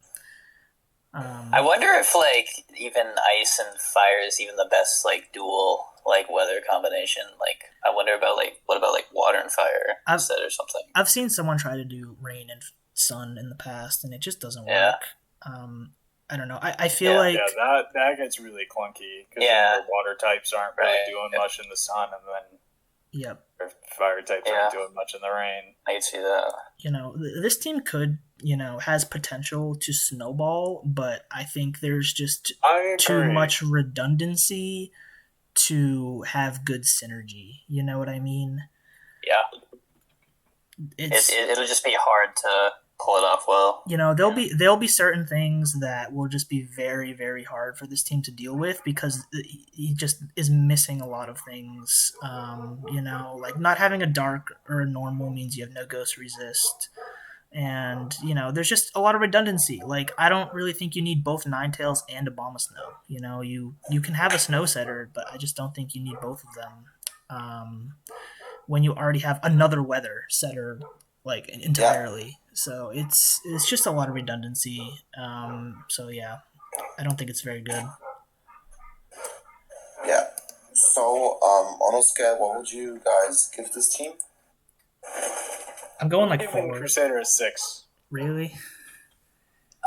I wonder if like even ice and fire is even the best like dual like weather combination. Like I wonder about like what about like water and fire instead or something. I've seen someone try to do rain and sun in the past, and it just doesn't work. Yeah. I don't know. I feel like that gets really clunky because water types aren't really doing much in the sun, and then fire types aren't doing much in the rain. I can see that. This team could, has potential to snowball, but I think there's just too much redundancy to have good synergy. You know what I mean? Yeah. It'll just be hard to pull it off well. There'll be certain things that will just be very, very hard for this team to deal with because he just is missing a lot of things. Like not having a dark or a normal means you have no ghost resist. And, there's just a lot of redundancy. Like, I don't really think you need both Ninetales and Abomasnow. You can have a Snow Setter, but I just don't think you need both of them when you already have another Weather Setter, like, entirely. Yeah. So it's just a lot of redundancy. So, yeah, I don't think it's very good. Yeah. So, on a scale, what would you guys give this team? I'm going like 4. Crusader is 6. Really?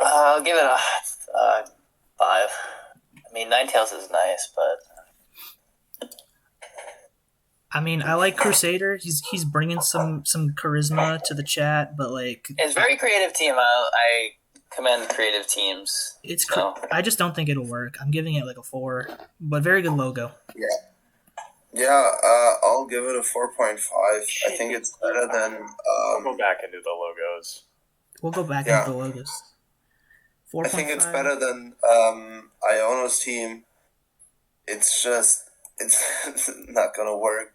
I'll give it a 5. I mean, Ninetales is nice, but I mean, I like Crusader. He's bringing some charisma to the chat, but like it's a very creative team. I commend creative teams. I just don't think it'll work. I'm giving it like a 4, but very good logo. Yeah, I'll give it a 4.5. I think it's better than. We'll go back into the logos. We'll go back into the logos. 4.5. I think it's better than Iono's team. It's just it's not gonna work.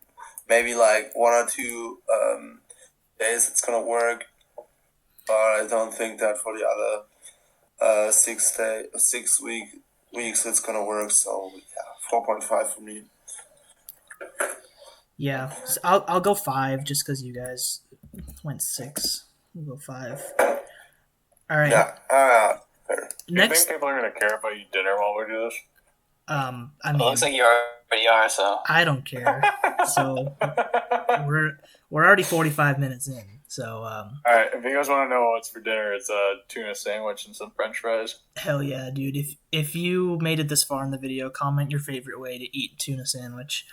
Maybe like 1 or 2 days it's gonna work, but I don't think that for the other 6 weeks it's gonna work. So yeah, 4.5 for me. Yeah, so I'll go 5 just because you guys went 6. We'll go 5. All right. Yeah. Next, you think people are gonna care if I eat dinner while we do this? I mean, it looks like you already are. So I don't care. So we're already 45 minutes in. So all right. If you guys want to know what's for dinner, it's a tuna sandwich and some French fries. Hell yeah, dude! If you made it this far in the video, comment your favorite way to eat tuna sandwich.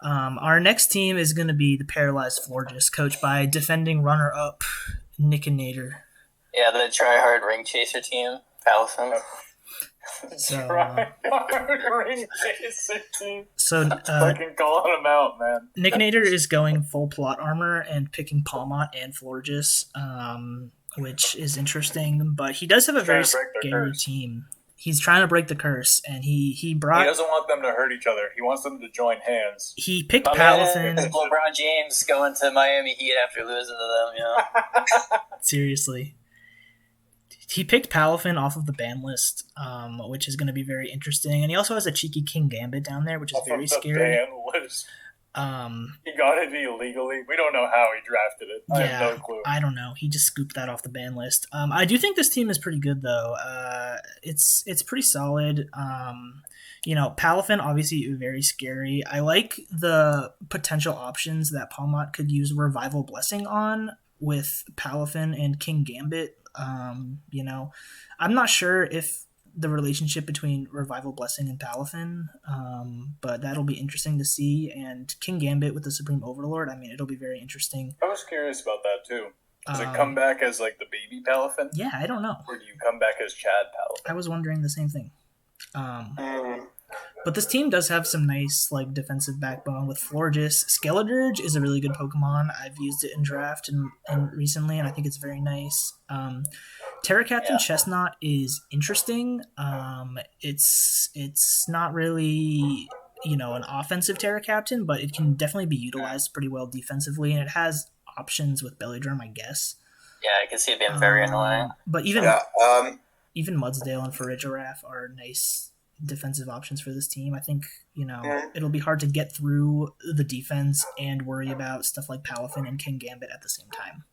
Our next team is going to be the Paralyzed Florges, coached by defending runner-up Nickinator. Yeah, the try-hard ring chaser team, Palafin. So, Ring chaser team. So, fucking calling them out, man. Nickinator is going full plot armor and picking Palmot and Florges, which is interesting. But he does have a very scary team. He's trying to break the curse, and he brought. He doesn't want them to hurt each other. He wants them to join hands. He picked Palafin. LeBron James going to Miami Heat after losing to them, you know. Seriously. He picked Palafin off of the ban list, which is going to be very interesting. And he also has a cheeky King Gambit down there, which is very scary. Ban list. He got it illegally. We don't know how he drafted it. I have no clue. I don't know. He just scooped that off the ban list. I do think this team is pretty good, though. It's pretty solid. Palafin, obviously very scary. I like the potential options that Palmot could use Revival Blessing on with Palafin and King Gambit. I'm not sure if the relationship between Revival Blessing and Palafin, but that'll be interesting to see. And King Gambit with the Supreme Overlord, it'll be very interesting. I was curious about that too. Does it come back as like the baby Palafin? Yeah, I don't know. Or do you come back as Chad Palafin? I was wondering the same thing. But this team does have some nice defensive backbone with Florges. Ceruledge is a really good Pokemon. I've used it in draft and recently, and I think it's very nice. Terra Captain Chestnut is interesting. It's not really an offensive Terra Captain, but it can definitely be utilized pretty well defensively, and it has options with Belly Drum, I guess. Yeah, I can see it being very annoying. But even Mudsdale and Farigiraf are nice defensive options for this team. I think it'll be hard to get through the defense and worry about stuff like Palafin and King Gambit at the same time.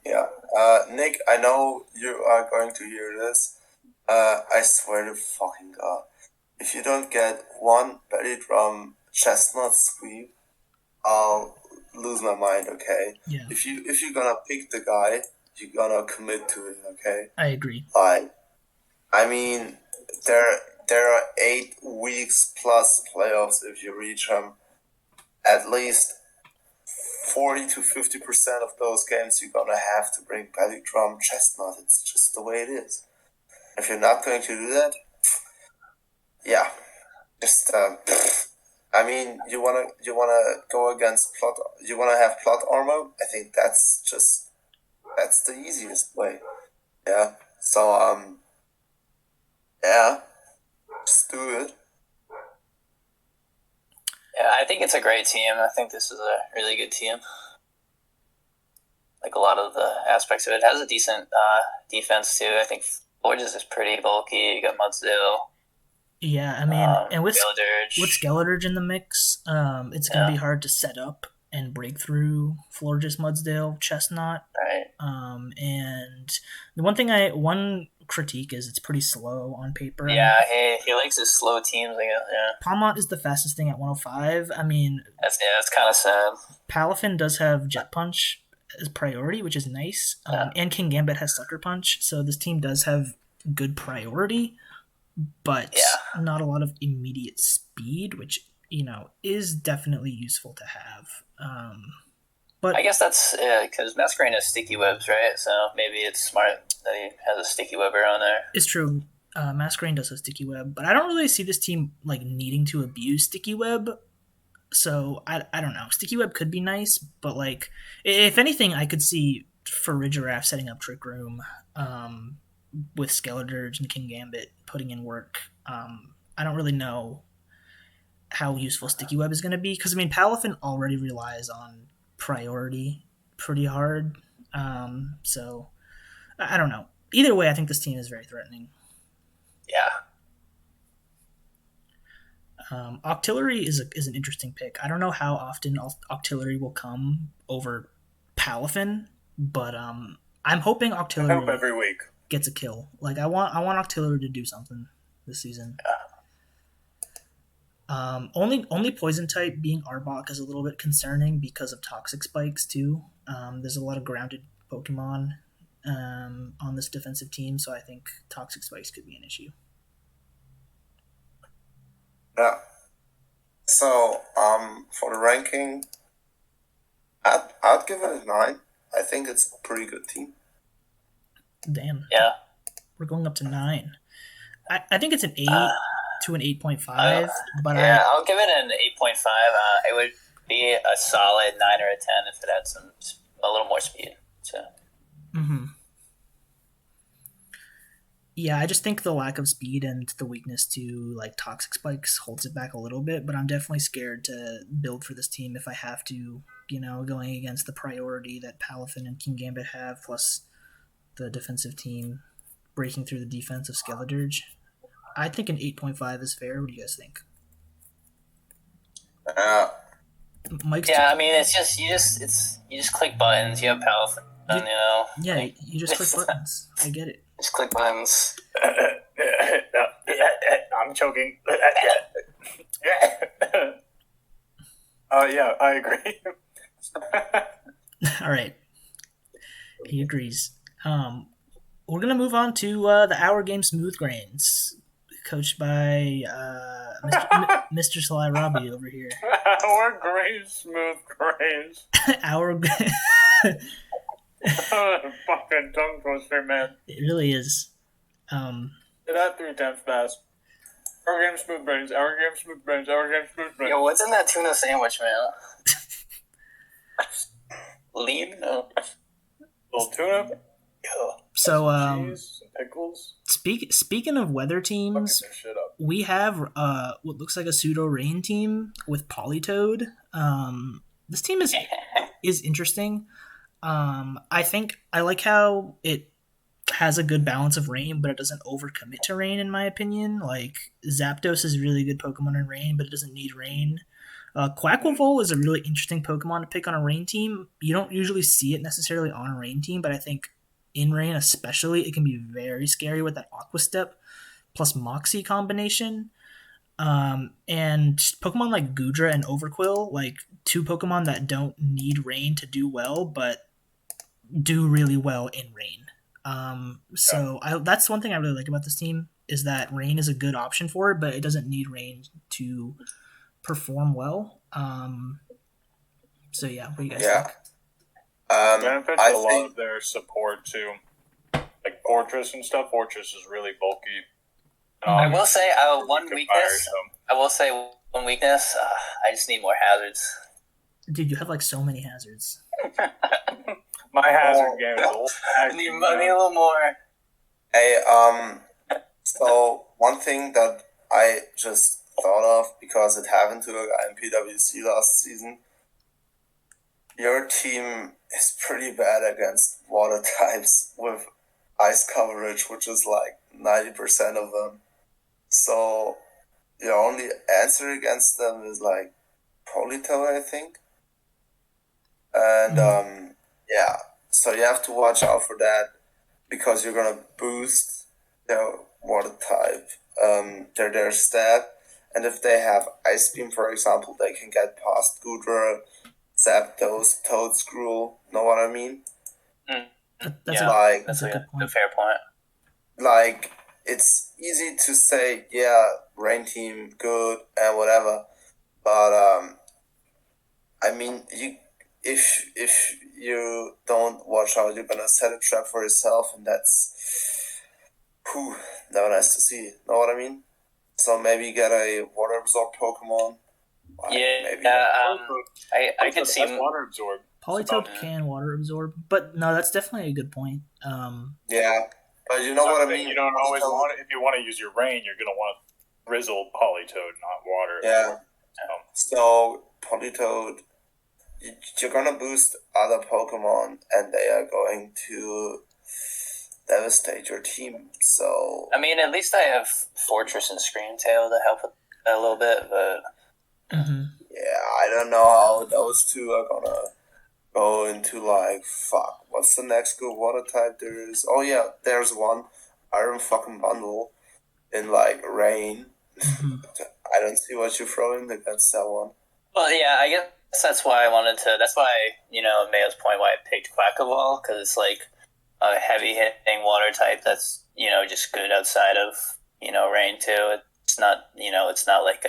Yeah, Nick, I know you are going to hear this. I swear to fucking God, if you don't get one Belly Drum Chestnut sweep, I'll lose my mind. Okay. Yeah. If you're gonna pick the guy, you're gonna commit to it. Okay. I agree. There are 8 weeks plus playoffs if you reach them. At least 40 to 50% of those games you're gonna have to bring Belly Drum Chestnut. It's just the way it is. If you're not going to do that, you wanna go against plot. You wanna have plot armor. I think that's the easiest way. Yeah. So just do it. Yeah, I think it's a great team. I think this is a really good team. Like a lot of the aspects of it. It has a decent defense too. I think Florges is pretty bulky. You got Mudsdale. Yeah, and with Ceruledge in the mix, it's going to be hard to set up and break through Florges, Mudsdale, Chestnut. Right. And the one critique is it's pretty slow on paper. Yeah, he likes his slow teams. Yeah. Palmot is the fastest thing at 105. That's kind of sad. Palafin does have Jet Punch as priority, which is nice. And King Gambit has Sucker Punch, so this team does have good priority, but not a lot of immediate speed, which is definitely useful to have. But I guess that's because Masquerain has sticky webs, right? So maybe it's smart that he has a sticky webber on there. It's true. Masquerain does have sticky web, but I don't really see this team needing to abuse sticky web. So I don't know. Sticky web could be nice, but if anything, I could see Farigiraf setting up Trick Room with Ceruledge and King Gambit putting in work. I don't really know how useful sticky web is going to be because Palafin already relies on priority pretty hard. So I don't know. Either way, I think this team is very threatening. Yeah. Octillery is an interesting pick. I don't know how often Octillery will come over Palafin, but I'm hoping Octillery I hope every week gets a kill. I want Octillery to do something this season. Yeah. Only poison type being Arbok is a little bit concerning because of toxic spikes too. There's a lot of grounded Pokemon on this defensive team, so I think toxic spikes could be an issue. Yeah. So, for the ranking, I'd give it a 9. I think it's a pretty good team. Damn. Yeah. We're going up to 9. I think it's an 8 to an 8.5, but yeah, I'll give it an 8.5. It would be a solid 9 or a 10 if it had a little more speed. So. Mm-hmm. Yeah, I just think the lack of speed and the weakness to like toxic spikes holds it back a little bit, but I'm definitely scared to build for this team if I have to, going against the priority that Palafin and King Gambit have, plus the defensive team breaking through the defense of Ceruledge. I think an 8.5 is fair. What do you guys think? Mike's I mean, it's just you just click buttons. You have Palafin, Yeah, you just click buttons. I get it. Just click buttons. I'm choking. Yeah, I agree. All right. He agrees. We're going to move on to the Our Game Smooth Grains, coached by Mr. SlyRobby over here. Our Grain Smooth Grains. Our Fucking tongue twister, man. It really is. That 3 times fast. Our Game Smooth Brains. Our Game Smooth Brains. Our Game Smooth Brains. Yo, what's in that tuna sandwich, man? Lean? No. Little tuna. So, cheese, some pickles. Speaking of weather teams, we have what looks like a pseudo rain team with Politoed. This team is interesting. I think I like how it has a good balance of rain, but it doesn't overcommit to rain, in my opinion. Like, Zapdos is a really good Pokemon in rain, but it doesn't need rain. Quaquaval is a really interesting Pokemon to pick on a rain team. You don't usually see it necessarily on a rain team, but I think in rain especially, it can be very scary with that Aqua Step plus Moxie combination. And Pokemon like Goodra and Overquill, like 2 Pokemon that don't need rain to do well, but do really well in rain. That's one thing I really like about this team, is that rain is a good option for it, but it doesn't need rain to perform well. So yeah, what do you guys think? Benefits a lot of their support too, like Fortress and stuff. Fortress is really bulky. I will say one weakness. I just need more hazards. Dude, you have like so many hazards. My hazard game is old. I need a little more. Hey, so one thing that I just thought of, because it happened to a guy in PWC last season, your team is pretty bad against water types with ice coverage, which is like 90% of them. So your only answer against them is like Politoed, I think. And yeah, so you have to watch out for that, because you're gonna boost their water type, their stat, and if they have Ice Beam, for example, they can get past Goodra, Zapdos, Toedscruel. Know what I mean? That's a fair point. Like, it's easy to say, yeah, rain team good and whatever, but I mean, if you don't watch out, you're gonna set a trap for yourself, and that's never nice to see. Know what I mean? So maybe get a water absorb Pokemon. I could see water absorb. Politoed can water absorb, but no, that's definitely a good point. Yeah, but you know what I mean. You don't always want it. If you want to use your rain, you're gonna want drizzle Politoed, not water. Yeah. So Politoed, you're gonna boost other Pokemon, and they are going to devastate your team. So I mean, at least I have Fortress and Screamtail to help with that a little bit, but yeah, I don't know how those two are gonna go into, like, fuck, what's the next good water type there is? Oh yeah, there's one, Iron fucking Bundle in like rain. I don't see what you're throwing against that one. Well, yeah, I guess that's why that's why, Mayo's point why I picked Quackaball, because it's like a heavy hitting water type that's, just good outside of, rain too. It's not, it's not like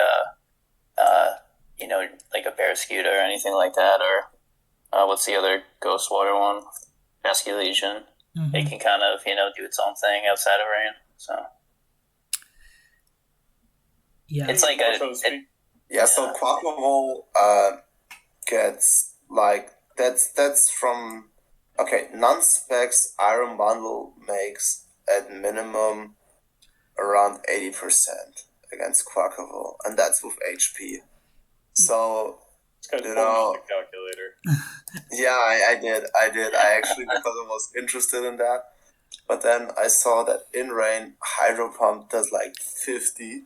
like a bear scooter or anything like that, or what's the other ghost water one? Rescue Legion. Mm-hmm. It can kind of, do its own thing outside of rain. So Yeah. it's like so Quacklevolt gets like that's from non-specs Iron Bundle makes at minimum around 80% against Quacklevolt, and that's with HP. So It's got a calculator. Yeah, I did. I actually, because I was interested in that. But then I saw that in rain, Hydro Pump does like 50,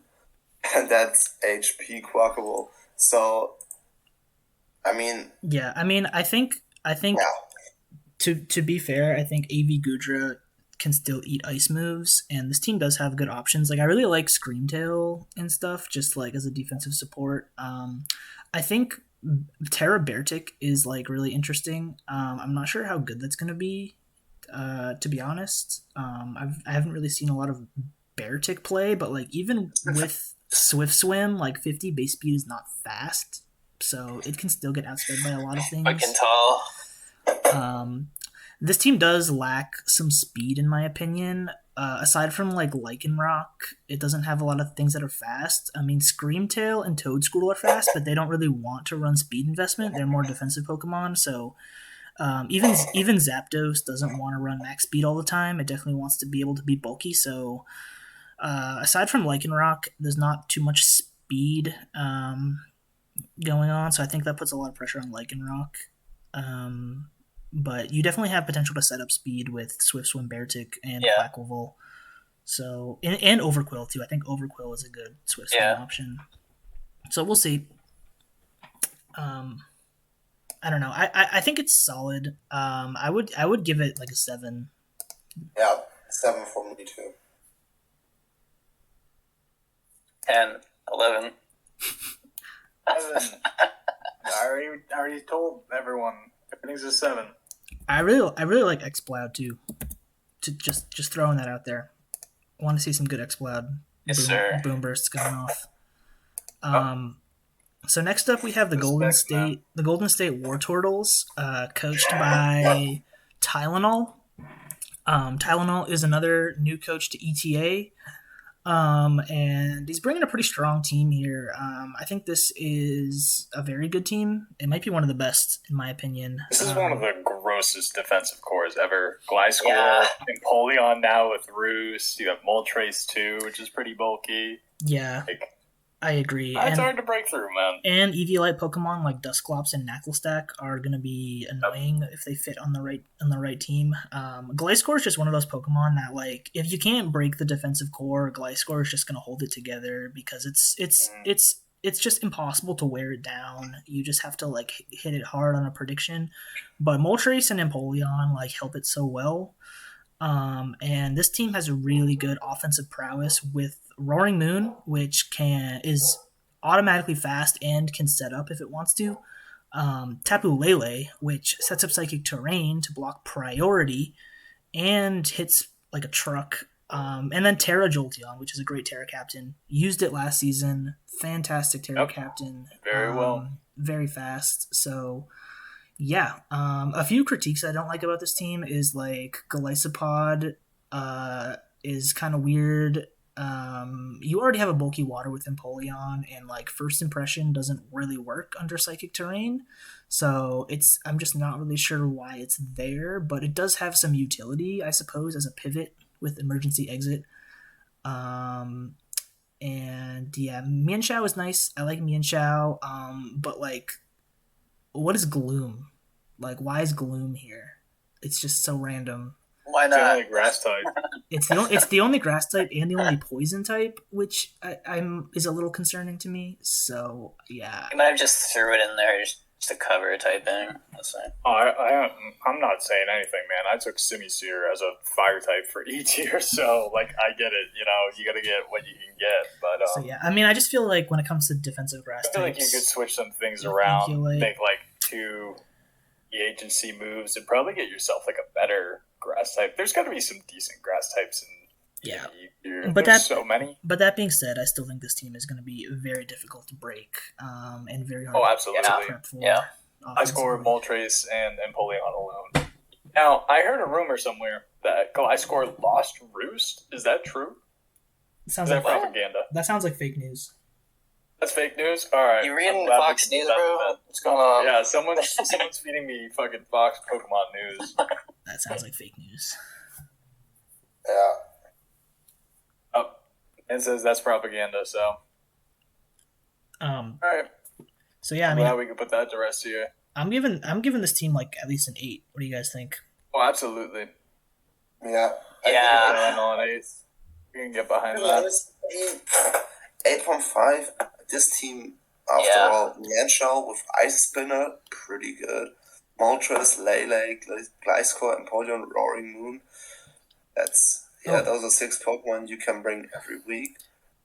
and that's HP Quackable. So, I mean... Yeah, I think Yeah. to be fair, I think AV Gudra can still eat ice moves, and this team does have good options. Like, I really like Screamtail and stuff, just like as a defensive support. I think Terra Beartic is like really interesting. I'm not sure how good that's going to be, to be honest. I haven't really seen a lot of Beartic play, but like even with Swift Swim, like 50 base speed is not fast, so it can still get outsped by a lot of things. I can tell. This team does lack some speed, in my opinion. Aside from like Lycanroc, it doesn't have a lot of things that are fast. I mean, Screamtail and Toedscool are fast, but they don't really want to run speed investment. They're more defensive Pokemon, so even Zapdos doesn't want to run max speed all the time. It definitely wants to be able to be bulky. So aside from Lycanroc, there's not too much speed going on. So I think that puts a lot of pressure on Lycanroc. But you definitely have potential to set up speed with Swift Swim, Beartic, and Quacklevolt. So and Overquill too. I think Overquill is a good Swift Swim option. So we'll see. I don't know. I think it's solid. I would give it like a 7. Yeah, 7 for me too. 10, 11. I already told everyone everything's a 7. I really like Exploud too. To just throwing that out there. I want to see some good Exploud. Yes, sir. Boom bursts going off. So next up we have the Golden State Wartortles, coached by Tylenol. Tylenol is another new coach to ETA. And he's bringing a pretty strong team here. I think this is a very good team. It might be one of the best, in my opinion. This is one of the grossest defensive cores ever. Gliscor, Empoleon now with Roost. You have Moltres too, which is pretty bulky. Yeah, I agree. It's hard to break through, man. And Eviolite Pokemon like Dusclops and Knucklestack are going to be annoying if they fit on the right team. Gliscor is just one of those Pokemon that, like, if you can't break the defensive core, Gliscor is just going to hold it together because it's just impossible to wear it down. You just have to like hit it hard on a prediction. But Moltres and Empoleon like help it so well. And this team has a really good offensive prowess with Roaring Moon, which is automatically fast and can set up if it wants to. Tapu Lele, which sets up Psychic Terrain to block priority and hits like a truck. And then Terra Jolteon, which is a great Terra Captain. Used it last season. Fantastic Terra Captain. Very well. Very fast. So, yeah. A few critiques I don't like about this team is like Golisopod is kind of weird. You already have a bulky water with Empoleon, and like First Impression doesn't really work under Psychic Terrain, so I'm just not really sure why it's there, but it does have some utility, I suppose, as a pivot with Emergency Exit. And yeah, Mienshao is nice. I like Mienshao, but like, what is Gloom? Like, why is Gloom here? It's just so random. Why not? It's the only grass type. It's the only grass type and the only poison type, which is a little concerning to me. So yeah, You might have just threw it in there just to cover typing. That's fine. I'm not saying anything, man. I took Simisear as a fire type for E tier, so like I get it. You got to get what you can get. But so yeah, I mean, I just feel like when it comes to defensive grass I feel types, like you could switch some things around, make like 2 agency moves, and probably get yourself like a better grass type. There's got to be some decent grass types in Yeah. But there's so many. But that being said, I still think this team is going to be very difficult to break and very hard absolutely. to prep for. Yeah. I scored Moltres and Empoleon alone. Now, I heard a rumor somewhere that I scored Lost Roost. Is that true? Sounds Is like that propaganda? That sounds like fake news. That's fake news? Alright. You reading Fox News, bro? What's going on? Yeah, someone's feeding me fucking Fox Pokemon news. That sounds like fake news. Yeah. Oh, it says that's propaganda, so. Alright. So yeah, I'm glad we can put that to rest here. I'm giving this team like at least an 8. What do you guys think? Oh, absolutely. Yeah. On 8. We can get behind that. 8.5. This team, after all, Nianshao with Ice Spinner, pretty good. Moltres, Lele, Gliscor, Empoleon, Roaring Moon. Those are 6 Pokemon you can bring every week.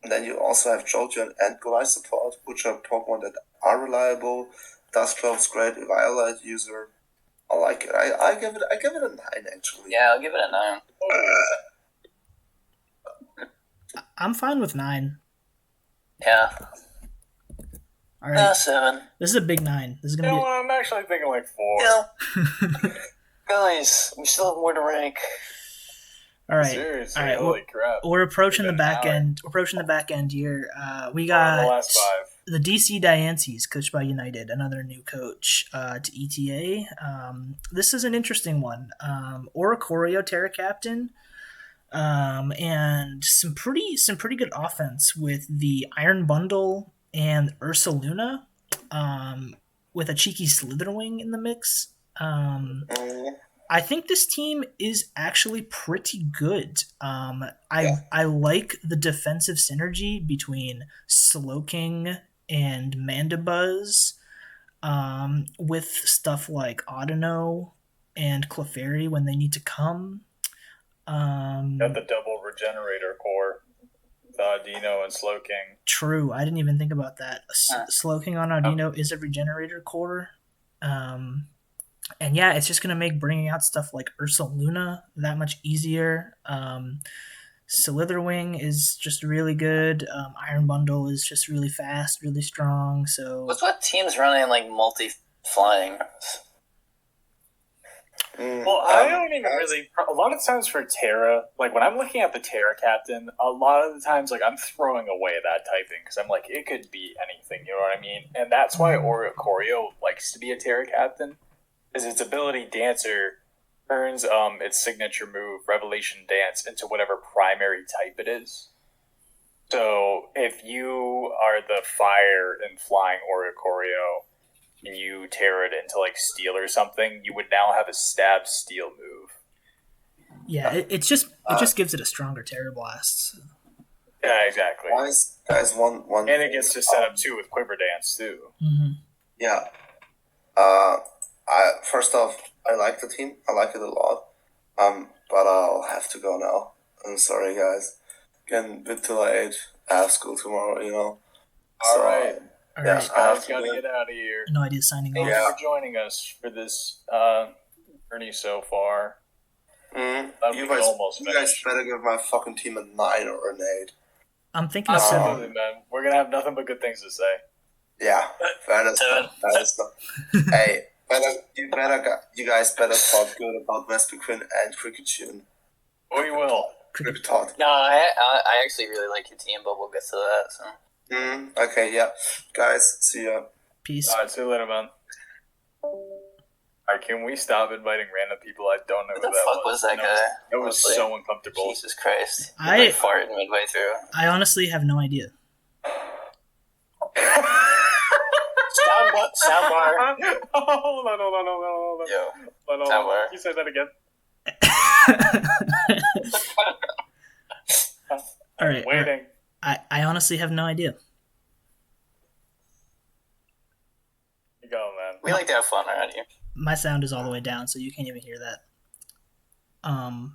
And then you also have Jolteon and Goliath support, which are Pokemon that are reliable. Dusclope's great if I light user. I like it. I give it a 9 actually. Yeah, I'll give it a 9. I'm fine with 9. Yeah. All right. 7. This is a big 9. This is gonna be. I'm actually thinking like 4. Yeah. Guys, we still have more to rank. All right. Seriously, all right. Holy crap. We're approaching the back end. We're approaching the back end here. We got the last 5. The DC Diancies, coached by United, another new coach to ETA. This is an interesting one. Oricorio Terra Captain, and some pretty good offense with the Iron Bundle and Ursaluna, with a cheeky Slitherwing in the mix. I think this team is actually pretty good. I like the defensive synergy between Slowking and Mandibuzz, with stuff like Audino and Clefairy when they need to come. Got the double regenerator core. Audino and Slowking. True, I didn't even think about that. Slowking on Audino is a regenerator core. And yeah, it's just going to make bringing out stuff like Ursaluna that much easier. Slitherwing is just really good. Iron Bundle is just really fast, really strong. So what team's running like multi-flying? Well, I don't even really. A lot of times for Terra, like when I'm looking at the Terra Captain, a lot of the times like I'm throwing away that typing because I'm like it could be anything. You know what I mean? And that's why Oricorio likes to be a Terra Captain, is its ability Dancer turns its signature move Revelation Dance into whatever primary type it is. So if you are the fire and flying Oricorio and you tear it into like steel or something, you would now have a stab steel move. Yeah, it just gives it a stronger Terra Blast. Yeah, exactly. Guys, one and it gets to set up too with Quiver Dance too. Mm-hmm. Yeah. First off, I like the team. I like it a lot. But I'll have to go now. I'm sorry, guys. Getting a bit too late. I have school tomorrow, you know. All right. All Yeah, right. I've got to get out of here. No idea signing Thank off. you for joining us for this journey so far. You guys better give my fucking team a 9 or an 8. I'm thinking Absolutely, man. We're going to have nothing but good things to say. Yeah, that is not. Hey, you guys better talk good about Vespiquen and Kricketot. We will. Kricketot. No, I actually really like your team, but we'll get to that. So. Okay, yeah. Guys, see ya. Peace. Alright, see you later, man. Alright, can we stop inviting random people? I don't know Who the fuck was that guy? That was so uncomfortable. Jesus Christ. I farted midway through. I honestly have no idea. Soundbar. Hold on. Yo. Soundbar. You say that again. All right. Waiting. I honestly have no idea. You go, man. We like to have fun around here. My sound is all the way down, so you can't even hear that. All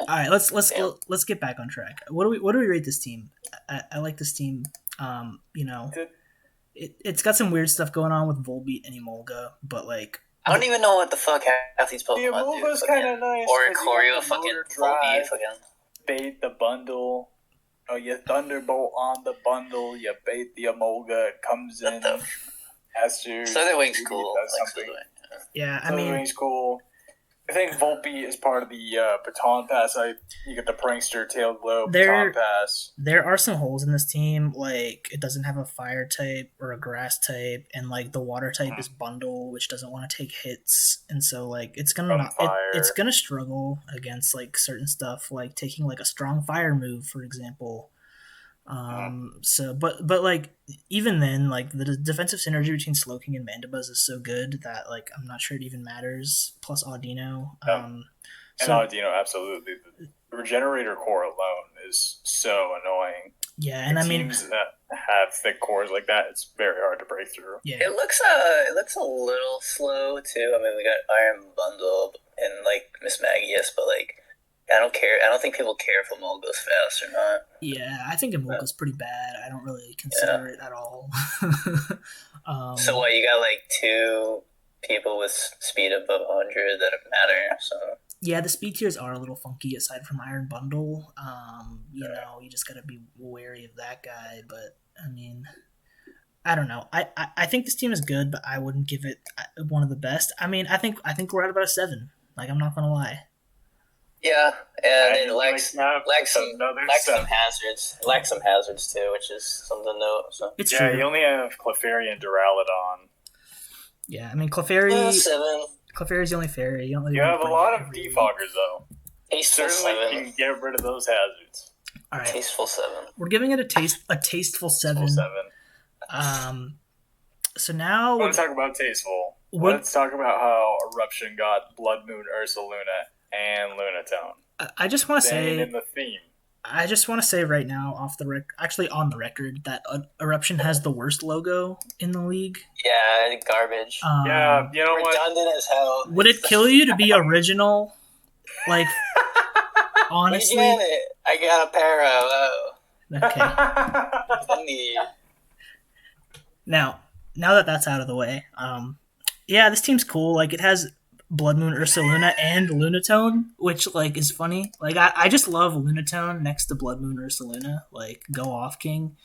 right, let's get back on track. What do we rate this team? I like this team. You know, it's got some weird stuff going on with Volbeat and Emolga, but like I don't even know what the fuck half these Pokemon do. Emolga's kind of nice. Oricorio, fucking Volbeat, fucking. bait the bundle. Oh, you thunderbolt on the bundle. You bait the Emolga. It comes in. Has to. Slitherwing's cool. Does something. Yeah, I mean, Slitherwing's cool. I think Volpe is part of the baton pass. You get the prankster tail glow baton pass. There are some holes in this team. Like, it doesn't have a fire type or a grass type, and like the water type is bundle, which doesn't want to take hits, and so like it's gonna struggle against like certain stuff, like taking like a strong fire move, for example. But like even then, like the defensive synergy between Slowking and Mandibuzz is so good that like I'm not sure it even matters. Plus Audino, and Audino, absolutely. The Regenerator core alone is so annoying. Yeah, and I mean, teams that have thick cores like that, it's very hard to break through. Yeah, it looks a little slow too. I mean, we got Iron Bundle and like Miss Magius, but like. I don't care. I don't think people care if Emol goes fast or not. Yeah, I think Emol goes pretty bad. I don't really consider it at all. So what, you got like 2 people with speed above 100 that matter, so... Yeah, the speed tiers are a little funky aside from Iron Bundle. You know, you just gotta be wary of that guy, but, I mean... I don't know. I think this team is good, but I wouldn't give it one of the best. I mean, I think we're at about a 7. Like, I'm not gonna lie. Yeah, and it lacks some hazards. It lacks some hazards too, which is something to note. So. It's true. You only have Clefairy and Duraludon. Yeah, I mean Clefairy. 7. Clefairy's the only fairy. You have a lot of defoggers though. Tasteful Certainly 7. You can get rid of those hazards. All right. Tasteful 7. We're giving it a tasteful 7. So now let's talk about tasteful. Let's talk about how Eruption got Blood Moon Ursaluna and Lunatone. I just want to say in the theme. I just want to say right now, on the record, that Eruption has the worst logo in the league. Yeah, garbage. Yeah, you know what? Redundant as hell. Would it kill you to be original? Like, honestly, I got a para. Okay. Now that that's out of the way, yeah, this team's cool. Like, it has Blood Moon Ursaluna and Lunatone, which like is funny. Like I just love Lunatone next to Blood Moon Ursaluna. Like, go off, King.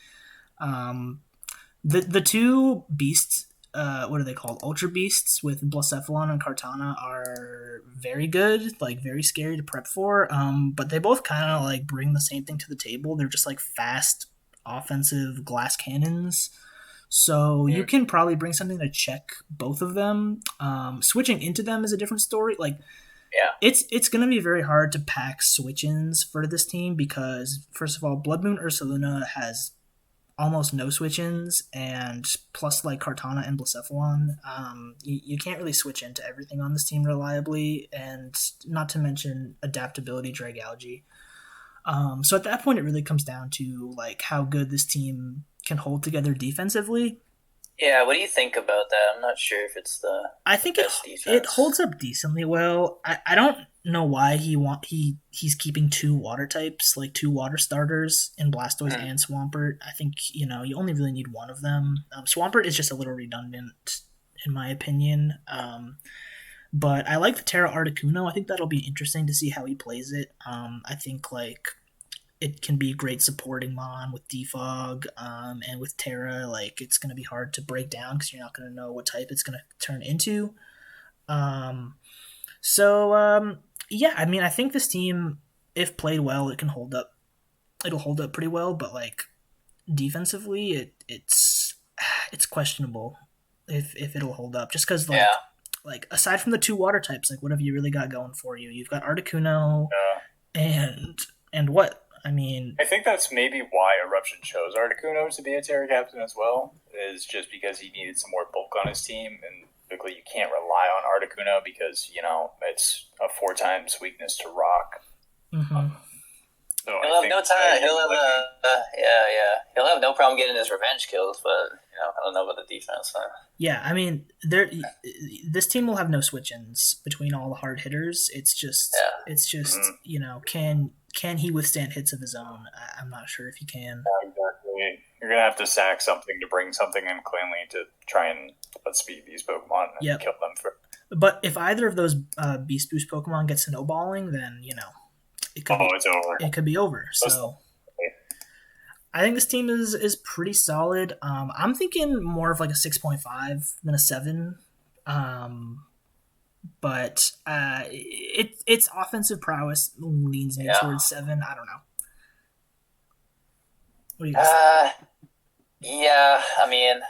The 2 beasts, what are they called? Ultra Beasts with Blacephalon and Kartana are very good, like very scary to prep for. But they both kind of like bring the same thing to the table. They're just like fast offensive glass cannons. So you can probably bring something to check both of them. Switching into them is a different story. Like, yeah, it's going to be very hard to pack switch-ins for this team because, first of all, Blood Moon Ursaluna has almost no switch-ins, and plus like Kartana and Blacephalon, you can't really switch into everything on this team reliably, and not to mention adaptability Dragalge. So at that point, it really comes down to like how good this team can hold together defensively. Yeah, what do you think about that? I'm not sure if it's the I think best it holds up decently well. I don't know why he's keeping 2 water types, like 2 water starters in Blastoise and Swampert. I think, you only really need one of them. Swampert is just a little redundant in my opinion. But I like the Terra Articuno. I think that'll be interesting to see how he plays it. I think like it can be a great supporting mon with Defog, and with Terra, like it's going to be hard to break down because you're not going to know what type it's going to turn into. Yeah, I mean, I think this team, if played well, it can hold up. It'll hold up pretty well, but like defensively, it's questionable if it'll hold up. Just because like aside from the 2 water types, like what have you really got going for you? You've got Articuno, and what? I mean, I think that's maybe why Eruption chose Articuno to be a Terra captain as well, is just because he needed some more bulk on his team, and typically you can't rely on Articuno because, it's a 4 times weakness to rock. Mm-hmm. So he'll have no time. He'll have no problem getting his revenge kills, but I don't know about the defense. Yeah, I mean, this team will have no switch-ins between all the hard hitters. It's just can he withstand hits of his own? I'm not sure if he can. Yeah, exactly. You're gonna have to sack something to bring something in cleanly to try and speed these Pokemon and kill them. But if either of those Beast Boost Pokemon get snowballing, then it could be, it's over. it could be over. So I think this team is pretty solid. I'm thinking more of like a 6.5 than a 7. But its offensive prowess leans me towards 7. I don't know. What do you guys think? Yeah, I mean,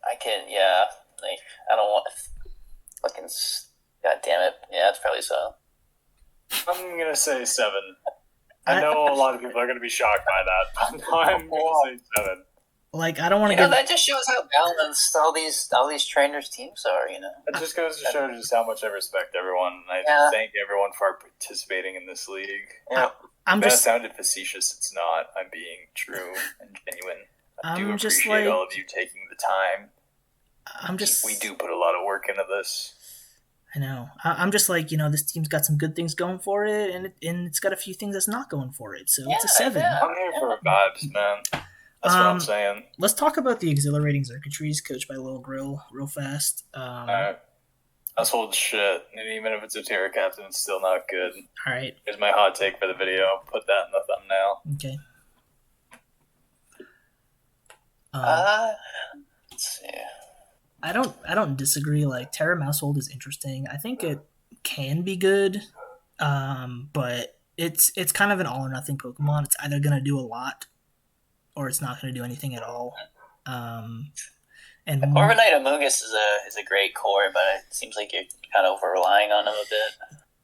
like, I don't want fucking, god damn it. Yeah, it's probably so. I'm going to say 7. I know a lot of people are going to be shocked by that. I'm going to say 7. Like, I don't want to give... that just shows how balanced all these trainers' teams are, you know? It just goes to show just how much I respect everyone. And I thank everyone for participating in this league. Yeah. That sounded facetious. It's not. I'm being true and genuine. I do appreciate all of you taking the time. We do put a lot of work into this. I know. I'm just like, this team's got some good things going for it, and it's got a few things that's not going for it. So it's a 7. Yeah. I'm here for vibes, man. That's what I'm saying. Let's talk about the Exhilarating Xurkitrees, coached by Lil Grill, real fast. Alright. That's old shit. And even if it's a Terra Captain, it's still not good. Alright. Here's my hot take for the video. Put that in the thumbnail. Okay. Let's see. I don't disagree. Like, Terra Mousehold is interesting. I think it can be good, but it's kind of an all or nothing Pokemon. It's either gonna do a lot, or it's not gonna do anything at all. And Corviknight Amoonguss is a great core, but it seems like you're kind of over relying on him a bit.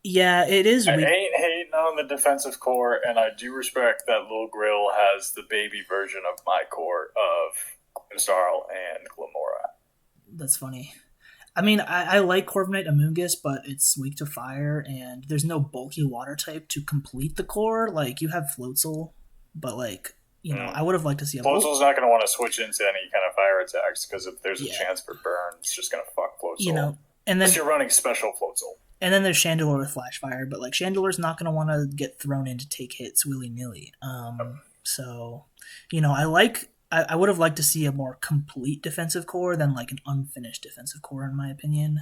Yeah, it is. I ain't hating on the defensive core, and I do respect that Lil Grill has the baby version of my core of Quimstarl and Glamora. That's funny. I mean, I like Corviknight Amoonguss, but it's weak to fire, and there's no bulky water type to complete the core. Like, you have Floatzel, but, like, I would have liked to see a Floatzel's not going to want to switch into any kind of fire attacks, because if there's a chance for burn, it's just going to fuck Floatzel. And then unless you're running special Floatzel. And then there's Chandelure with Flash Fire, but, like, Chandelure's not going to want to get thrown in to take hits willy-nilly. So, I would have liked to see a more complete defensive core than, like, an unfinished defensive core, in my opinion.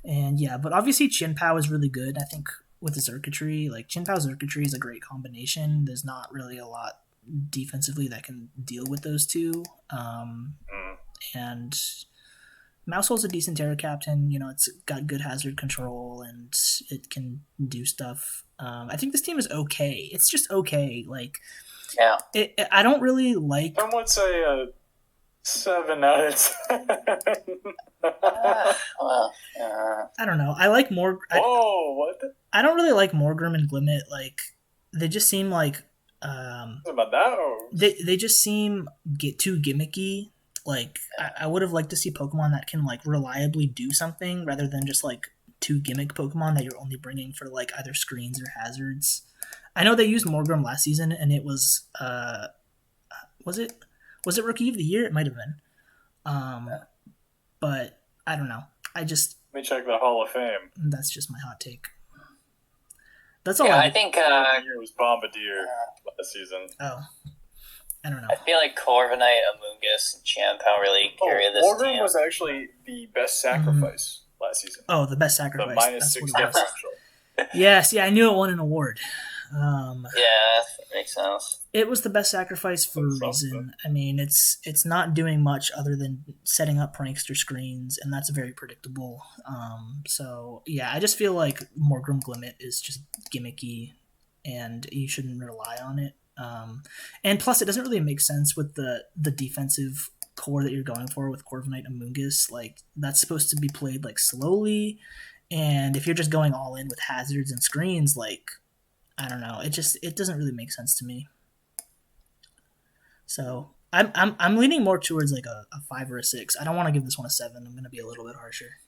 But obviously Chinpow is really good. I think with the Xurkitree, like, Chinpow Xurkitree is a great combination. There's not really a lot defensively that can deal with those two. And Mousehole's a decent Terra Captain. It's got good hazard control, and it can do stuff. I think this team is okay. It's just okay. Like, yeah. I don't really like... Some would say a 7 out of 10. I don't know. I like more... what? I don't really like Morgrim and Glimmet. Like, they just seem like... about that? They just seem too gimmicky. Like, I would have liked to see Pokemon that can, like, reliably do something, rather than just, like, 2 gimmick Pokemon that you're only bringing for, like, either screens or hazards. I know they used Morgrim last season, and it was, was it Rookie of the Year? It might have been. But I don't know. Let me check the Hall of Fame. That's just my hot take. That's all. I think year was Bombardier last season. Oh, I don't know. I feel like Corviknight, Amoonguss, and Chinpow really carry this Morgrim team. was actually the best sacrifice last season. Oh, the best sacrifice. The -6 differential. Yes, I knew it won an award. Yeah, that makes sense. It was the best sacrifice for a reason. I mean, it's not doing much other than setting up prankster screens, and that's very predictable. So yeah, I just feel like Morgrim Glimmet is just gimmicky, and you shouldn't rely on it. And plus, it doesn't really make sense with the defensive core that you're going for with Corviknight and Amoonguss. Like, that's supposed to be played, like, slowly, and if you're just going all in with hazards and screens, like, I don't know, it doesn't really make sense to me. So I'm leaning more towards like a 5 or a 6. I don't want to give this one a 7. I'm gonna be a little bit harsher.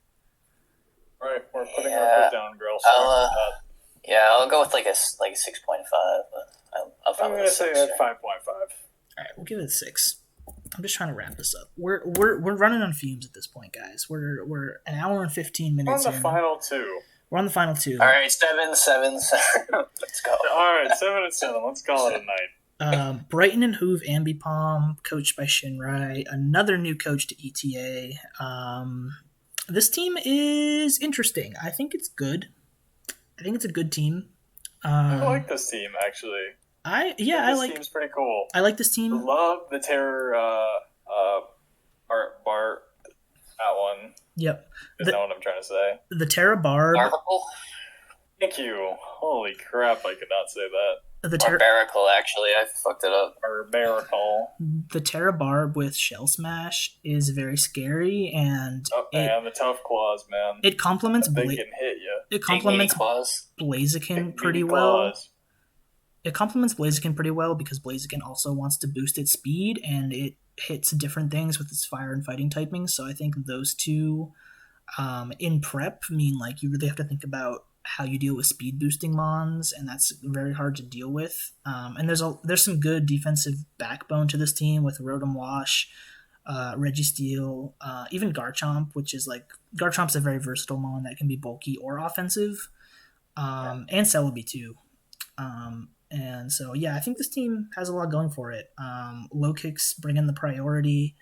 All right, we're putting our foot down, girl. I'll go with like a 6.5, but I'm gonna say at 5.5. All right, we'll give it a 6. I'm just trying to wrap this up. We're running on fumes at this point, guys. We're an hour and 15 minutes. We're on the final 2. We're on the final 2. All right, 7. Let's go. All right, 7 and 7. Let's call it a night. Brighton and Hove Ambipom, coached by Shinrai. Another new coach to ETA. This team is interesting. I think it's good. I think it's a good team. I like this team actually. This team's pretty cool. I like this team. Love the Terror Bart that one. Yep. Is that what I'm trying to say? The Terra Barb. Thank you. Holy crap, I could not say that. Barbarical, actually. I fucked it up. Barbarical. The Terra Barb with Shell Smash is very scary, and the Tough Claws, man. It complements they can hit you. It complements Blaziken pretty well. It complements Blaziken pretty well because Blaziken also wants to boost its speed, and it hits different things with its fire and fighting typing. So I think those two in prep mean like you really have to think about how you deal with speed boosting mons, and that's very hard to deal with. And there's some good defensive backbone to this team with Rotom Wash, Registeel, even Garchomp, which is like Garchomp's a very versatile mon that can be bulky or offensive, and Celebi too. And so I think this team has a lot going for it. Low kicks bring in the priority.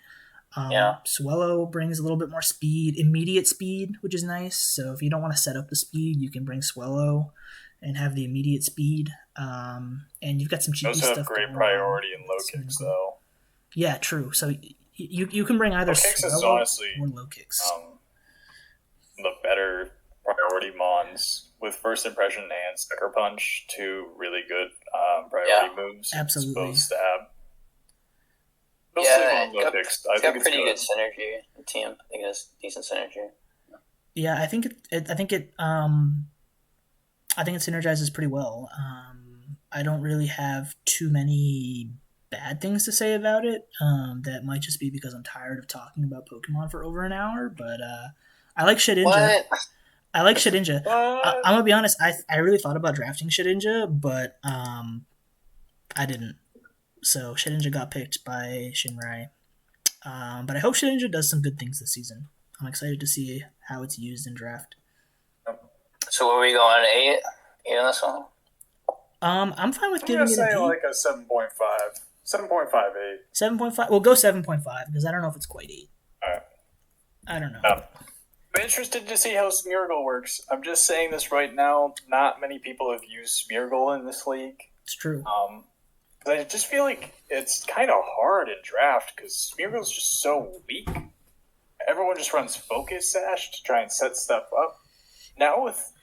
Swellow brings a little bit more speed, immediate speed, which is nice. So if you don't want to set up the speed, you can bring Swellow and have the immediate speed. And you've got some cheeky stuff. Also have great priority in low kicks, though. Yeah, true. So you can bring either Swellow or low kicks. The better priority mons with First Impression and Sucker Punch, two really good priority moves. Absolutely. Both stab. It's got pretty good synergy. The team, I think, it has decent synergy. Yeah, I think it synergizes pretty well. I don't really have too many bad things to say about it. That might just be because I'm tired of talking about Pokemon for over an hour. But I like Shedinja. I like Shedinja. I'm gonna be honest. I really thought about drafting Shedinja, but I didn't. So Shedinja got picked by Shinrai. But I hope Shedinja does some good things this season. I'm excited to see how it's used in draft. So are we going 8? 8 on this one? I'm fine with giving it an 8. Like a 7.5. 7.58. 7.5? We'll go 7.5 because I don't know if it's quite 8. Alright. I don't know. I'm interested to see how Smeargle works. I'm just saying this right now. Not many people have used Smeargle in this league. It's true. I just feel like it's kind of hard in draft because Smeargle's just so weak. Everyone just runs Focus Sash to try and set stuff up. Now with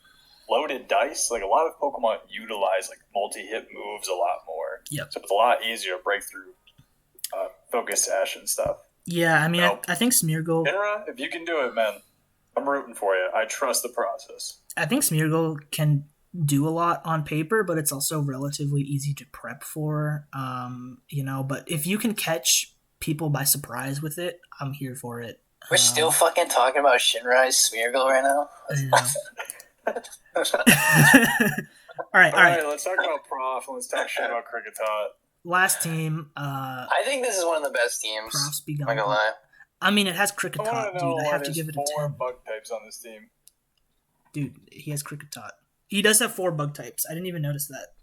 loaded dice, like a lot of Pokemon utilize like multi-hit moves a lot more. Yep. So it's a lot easier to break through Focus Sash and stuff. Yeah, I mean, I think Smeargle... Inra, if you can do it, man, I'm rooting for you. I trust the process. I think Smeargle can do a lot on paper, but it's also relatively easy to prep for. But if you can catch people by surprise with it, I'm here for it. We're still fucking talking about Shinrai's Smeargle right now? All right. Let's talk about Prof and let's talk shit about Kricketot. Last team. I think this is one of the best teams. Prof's BeGone. I'm not gonna lie. I mean, it has Kricketot, dude. I have to give it a 10. 4 bug types on this team. Dude, he has Kricketot. He does have 4 bug types. I didn't even notice that.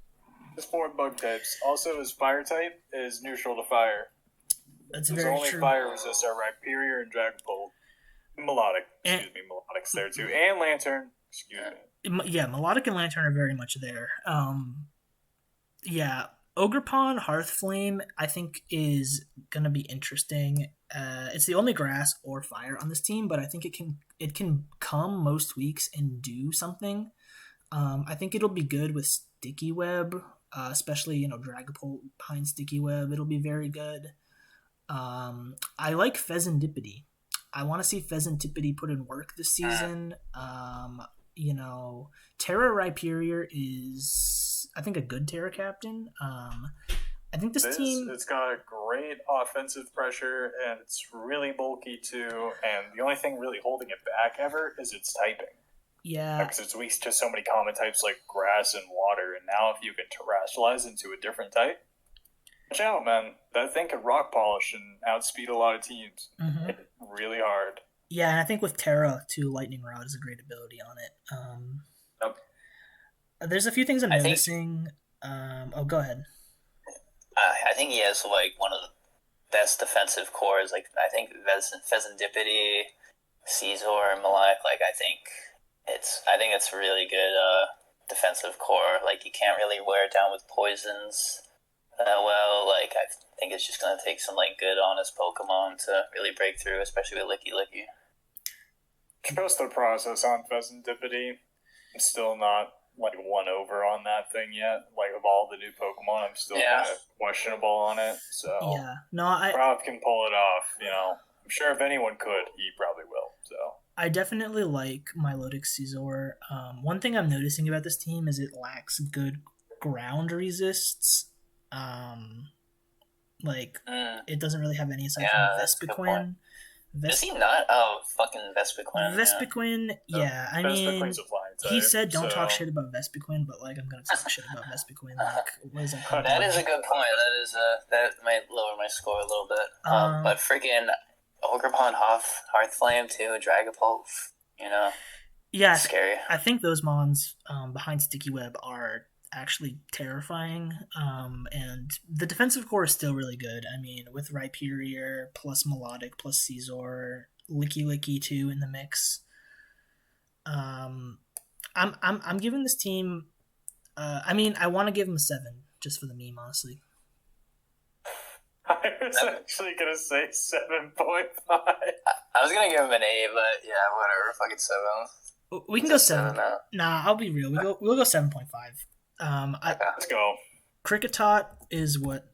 There's 4 bug types. Also, his fire type is neutral to fire. That's his very only true. fire resists are Rhyperior and Dragapult. Melodic's there too. And Lantern. Yeah, Melodic and Lantern are very much there. Ogerpon, Hearthflame, I think is going to be interesting. It's the only grass or fire on this team, but I think it can come most weeks and do something. I think it'll be good with Sticky Web, especially Dragapult behind Sticky Web. It'll be very good. I like Pheasantipity. I want to see Pheasantipity put in work this season. Terra Rhyperior is, I think, a good Terra captain. I think this team... It's got a great offensive pressure, and it's really bulky too, and the only thing really holding it back ever is its typing. Yeah. Because it's weak to so many common types like grass and water, and now if you can terrestrialize into a different type, watch out, man. That thing could rock polish and outspeed a lot of teams. Mm-hmm. It's really hard. Yeah, and I think with Terra, too, Lightning Rod is a great ability on it. There's a few things I'm noticing. Go ahead. I think he has one of the best defensive cores. I think Pheasantipity, Caesar, and Malak. I think it's really good defensive core. Like, you can't really wear it down with poisons that well. Like, I think it's just going to take some, like, good, honest Pokemon to really break through, especially with Licky Licky. Trust the process on Pheasantipity. I'm still not, like, won over on that thing yet. Like, of all the new Pokemon, I'm still kind of questionable on it. So, Yeah. No, Prof can pull it off, you know. I'm sure if anyone could, he probably will, so... I definitely like Milotic Scizor. One thing I'm noticing about this team is it lacks good ground resists. It doesn't really have any aside from Vespiquen. Is he not? Oh, fucking Vespiquen. Vespiquen, yeah. I mean, Vespiquen's a flying type, he said don't talk shit about Vespiquen, but like I'm gonna talk shit about Vespiquen. Like, what is that? That is a good point. That might lower my score a little bit. But freaking Ogerpon, Hearthflame too, Dragapult, you know. Yeah, scary. I think those mons behind Sticky Web are actually terrifying. And the defensive core is still really good. I mean, with Rhyperior plus Melodic plus Scizor, Licky Licky too in the mix. I'm giving this team. I mean, I want to give them a 7 just for the meme, honestly. I was actually gonna say 7.5. I was gonna give him an 8, but yeah, whatever. Fucking 7. We can go 7. Nah, I'll be real. We'll go 7.5. Let's go. Kricketot is what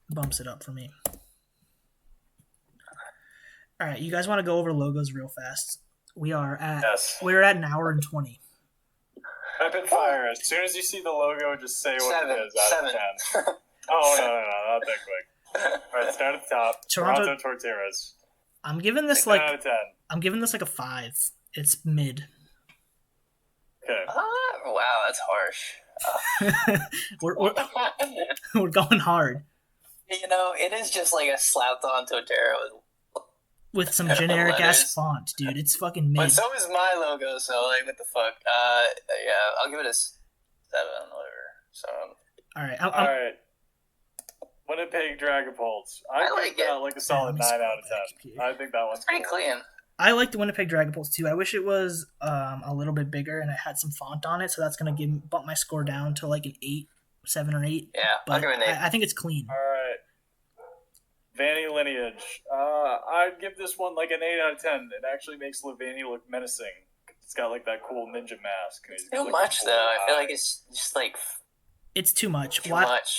bumps it up for me. All right, you guys want to go over logos real fast? We're at an hour and 20. Rapid fire. As soon as you see the logo, just say what it is out of 10. Oh, no, not that quick. All right, start at the top. Toronto Torterras. I'm giving this 10 out of 10. I'm giving this like a 5. It's mid. Okay. Wow, that's harsh. We're going hard. You know, it is just like a slapped on Torterra with some generic ass font, dude. It's fucking mid. But so is my logo, so like, what the fuck? Yeah, I'll give it a 7, whatever. So. All right. All right. Winnipeg Dragapults. I like that like a solid 9 out of 10. I think that one's pretty clean. I like the Winnipeg Dragapults too. I wish it was a little bit bigger and it had some font on it, so that's gonna bump my score down to like an 8, 7 or 8. Yeah, but I'll give it an 8. I think it's clean. All right. Leavanny Lineage. I'd give this one like an 8 out of 10. It actually makes Leavanny look menacing. It's got like that cool ninja mask. It's too much though. I feel like it's just like. It's too much.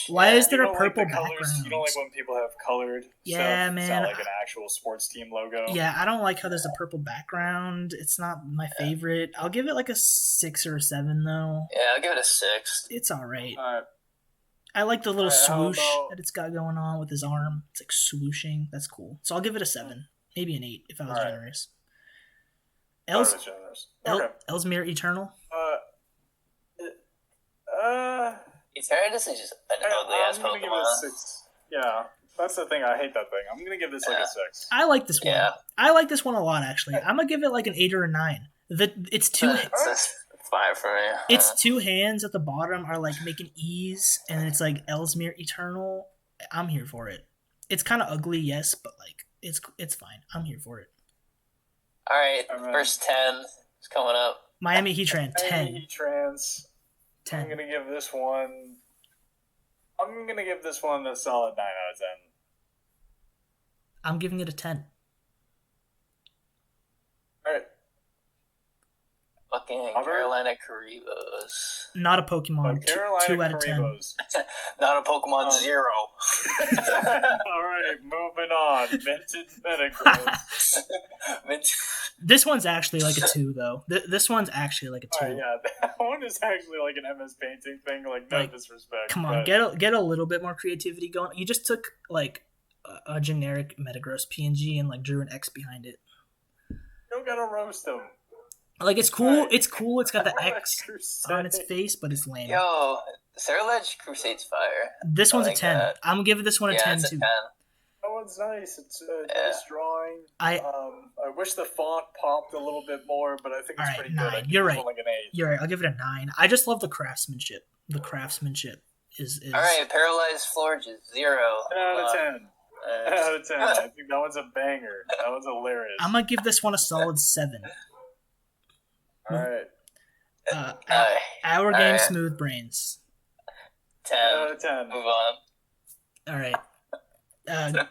Why is there a purple background? You don't like when people have colored stuff? Man. It's not like an actual sports team logo. Yeah, I don't like how there's a purple background. It's not my favorite. I'll give it like a 6 or a 7 though. Yeah, I'll give it a 6. It's alright. Alright. I like the little swoosh that it's got going on with his arm. It's like swooshing. That's cool. So I'll give it a 7. Maybe an 8 if I was generous. Ellesmere Eternal? Eternus is just an ugly ass Pokemon. Give it a 6. Yeah, that's the thing. I hate that thing. I'm gonna give this like a 6. I like this one. Yeah. I like this one a lot, actually. I'm gonna give it like an 8 or a 9. It's two. It's 5 for me. Its 2 hands at the bottom are like making E's, and it's like Ellesmere Eternal. I'm here for it. It's kind of ugly, yes, but like it's fine. I'm here for it. All right, first 10 is coming up. Miami Heatran 10. Miami Heatrans. 10. I'm gonna give this one a solid 9 out of 10. I'm giving it a 10. Alright. Fucking Carolina Kuribohs. Not a Pokemon. 2 out of 10. Not a Pokemon 0. Alright, moving on. Vintage Metagross. This one's actually like a 2, though. This one's actually like a 2. Yeah, that one is actually like an MS Painting thing. Like, no disrespect. Come on, get a little bit more creativity going. You just took like a generic Metagross PNG and like drew an X behind it. You don't gotta roast them. Like, it's cool. It's cool. It's got the X on its face, but it's lame. Yo, Ceruledge Crusade's fire. This one's a 10. That. I'm gonna give this one a 10 That too. one's nice. It's a nice drawing. I wish the font popped a little bit more, but I think it's pretty 9. good. You're right. Like an 8. You're right. I'll give it a 9. I just love the craftsmanship. The craftsmanship is. All right, Paralyzed Florges 0. 10 out of 10. 10 out of 10. I think that one's a banger. That one's hilarious. I'm gonna give this one a solid 7. All right. Our All game, right. Smooth Brains. 10. 10. Move on. All right.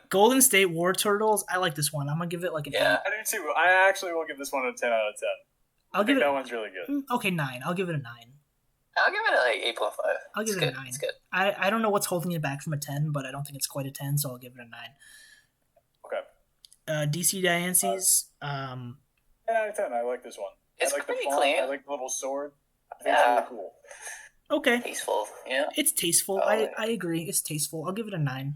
Golden State Wartortles. I like this one. I'm gonna give it like an 8. Yeah. I do too. I actually will give this one a 10 out of 10. I'll I give think it. that one's really good. Okay, 9. I'll give it a 9. I'll give it like 8.5. I'll give It's it a good. 9. It's good. I don't know what's holding it back from a 10, but I don't think it's quite a 10, so I'll give it a 9. Okay. DC Diancies. 10 out of 10. I like this one. It's I like pretty the font. clean. I like the little sword. I think Yeah. it's really cool. Okay. Tasteful. Yeah. It's tasteful. Oh, I yeah. agree. It's tasteful. I'll give it a 9.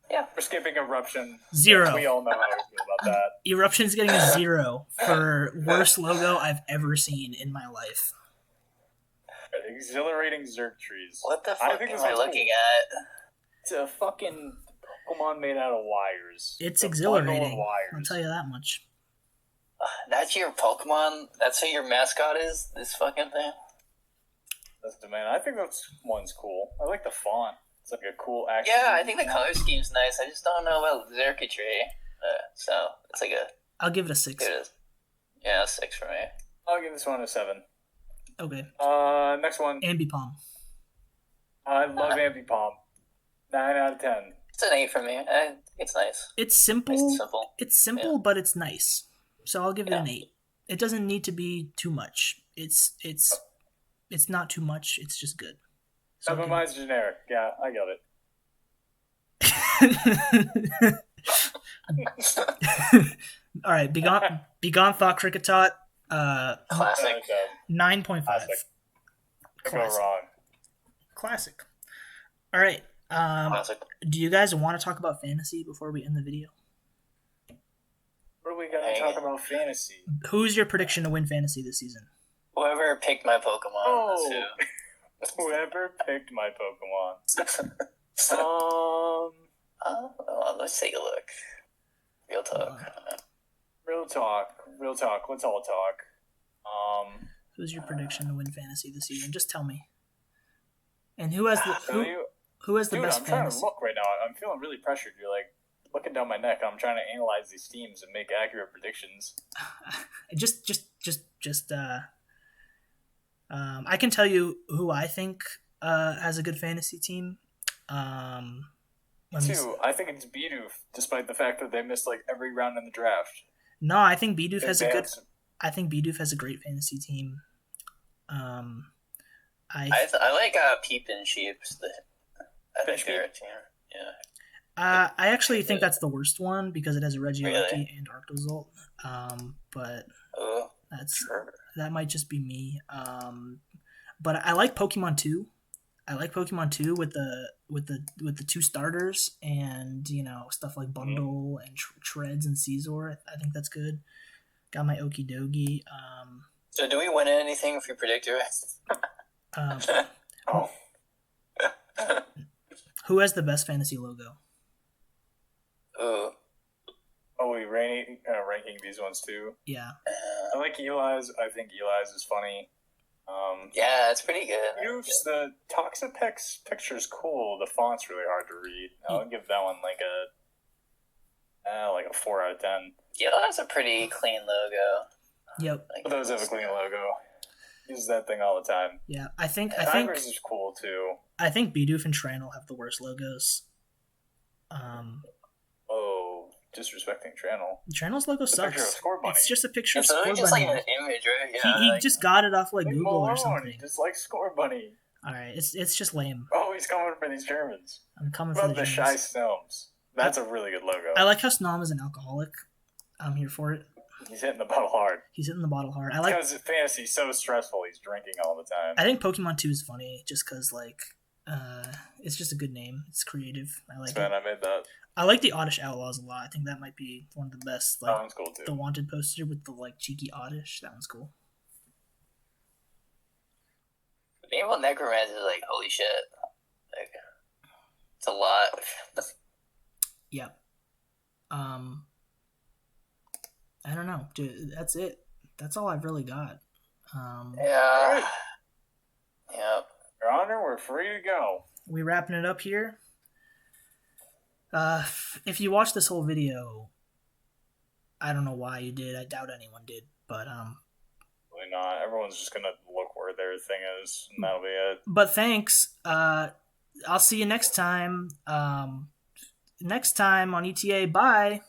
We're skipping Eruption. 0. We all know how we feel about that. Eruption's getting a 0 for worst logo I've ever seen in my life. Exhilarating Xurkitrees. What the I fuck think am this I one's looking cool. at? It's a fucking Pokemon made out of wires. It's a bundle of exhilarating. wires. I'll tell you that much. That's your Pokemon? That's who your mascot is? This fucking thing? That's the man. I think that one's cool. I like the font. It's like a cool action. Yeah, I think the color scheme's nice. I just don't know about Xurkitree. So, it's like a... I'll give it a 6. It is. Yeah, 6 for me. I'll give this one a 7. Okay. Next one. Ambipom. I love Ambipom. 9 out of 10. It's an 8 for me. It's nice. It's simple. Nice and simple. It's simple, Yeah. but it's nice. So I'll give it an Yeah. 8. It doesn't need to be too much. It's not too much. It's just good. So Some of mine's generic. Yeah, I got it. All right, BeGone Thot Kricketot. Classic. 9.5. Classic. Go Classic. wrong. Classic. All right. Classic. Do you guys want to talk about fantasy before we end the video? What are we going to talk about fantasy? Who's your prediction to win fantasy this season? Whoever picked my Pokemon. Oh. That's Whoever picked my Pokemon. who. Let's take a look. Real talk. Real talk. Let's all talk. Who's your prediction to win fantasy this season? Just tell me. And who has the who has the Dude, best I'm trying fantasy? to look right now. I'm feeling really pressured. You're like looking down my neck. I'm trying to analyze these teams and make accurate predictions. I can tell you who I think has a good fantasy team. I think it's Bidoof, despite the fact that they missed like every round in the draft. No, I think Bidoof has a good. Advance. I think Bidoof has a great fantasy team. I like Peep and Sheeps. I think they're a team. Yeah. I actually think that's the worst one because it has a Regieleki Really? and Arctozolt. But Oh, that's sure. that might just be me. But I like Pokemon 2. I like Pokemon 2 with the 2 starters and stuff like Bundle and Treads and Caesar. I think that's good. Got my Okidogi. So do we win anything if we predict it? Oh, Who has the best fantasy logo? Ooh. are we ranking these ones too? Yeah. I like Eli's. I think Eli's is funny. Yeah, it's pretty good. Bidoof's the Toxapex picture's cool. The font's really hard to read. I'll give that one like a 4 out of 10. Yeah, that's a pretty clean logo. Yep. Like, But those have a clean logo. Use that thing all the time. Yeah. I think Tigers is cool too. Bidoof and Tranel have the worst logos. Oh, disrespecting Tranel. Tranel's logo It's a picture of sucks. Score Bunny. It's just a picture of it's Score just Bunny. like an image, right? Yeah, He like, just got it off like Leave him Google or alone. something. Just like Score Bunny. All right, it's just lame. Oh, he's coming for these Germans. I'm coming What for the about the Germans. Shy Snows? That's a really good logo. I like how Snom is an alcoholic. I'm here for it. He's hitting the bottle hard. He's hitting the bottle hard. I like. Because fantasy's so stressful, he's drinking all the time. I think Pokemon 2 is funny just because it's just a good name. It's creative. I like Man, it. I made that. I like the Oddish Outlaws a lot. I think that might be one of the best. That Like one's cool too. the Wanted poster with the cheeky Oddish. That one's cool. the name of Necromancer is like, holy shit. Like, it's a lot. Yep. I don't know, dude. That's it. That's all I've really got. Yeah. Alright. Yep. Your Honor, we're free to go. We wrapping it up here. If you watched this whole video, I don't know why you did. I doubt anyone did, but Really not. Everyone's just gonna look where their thing is, and that'll be it. But thanks. I'll see you next time. Next time on ETA. Bye.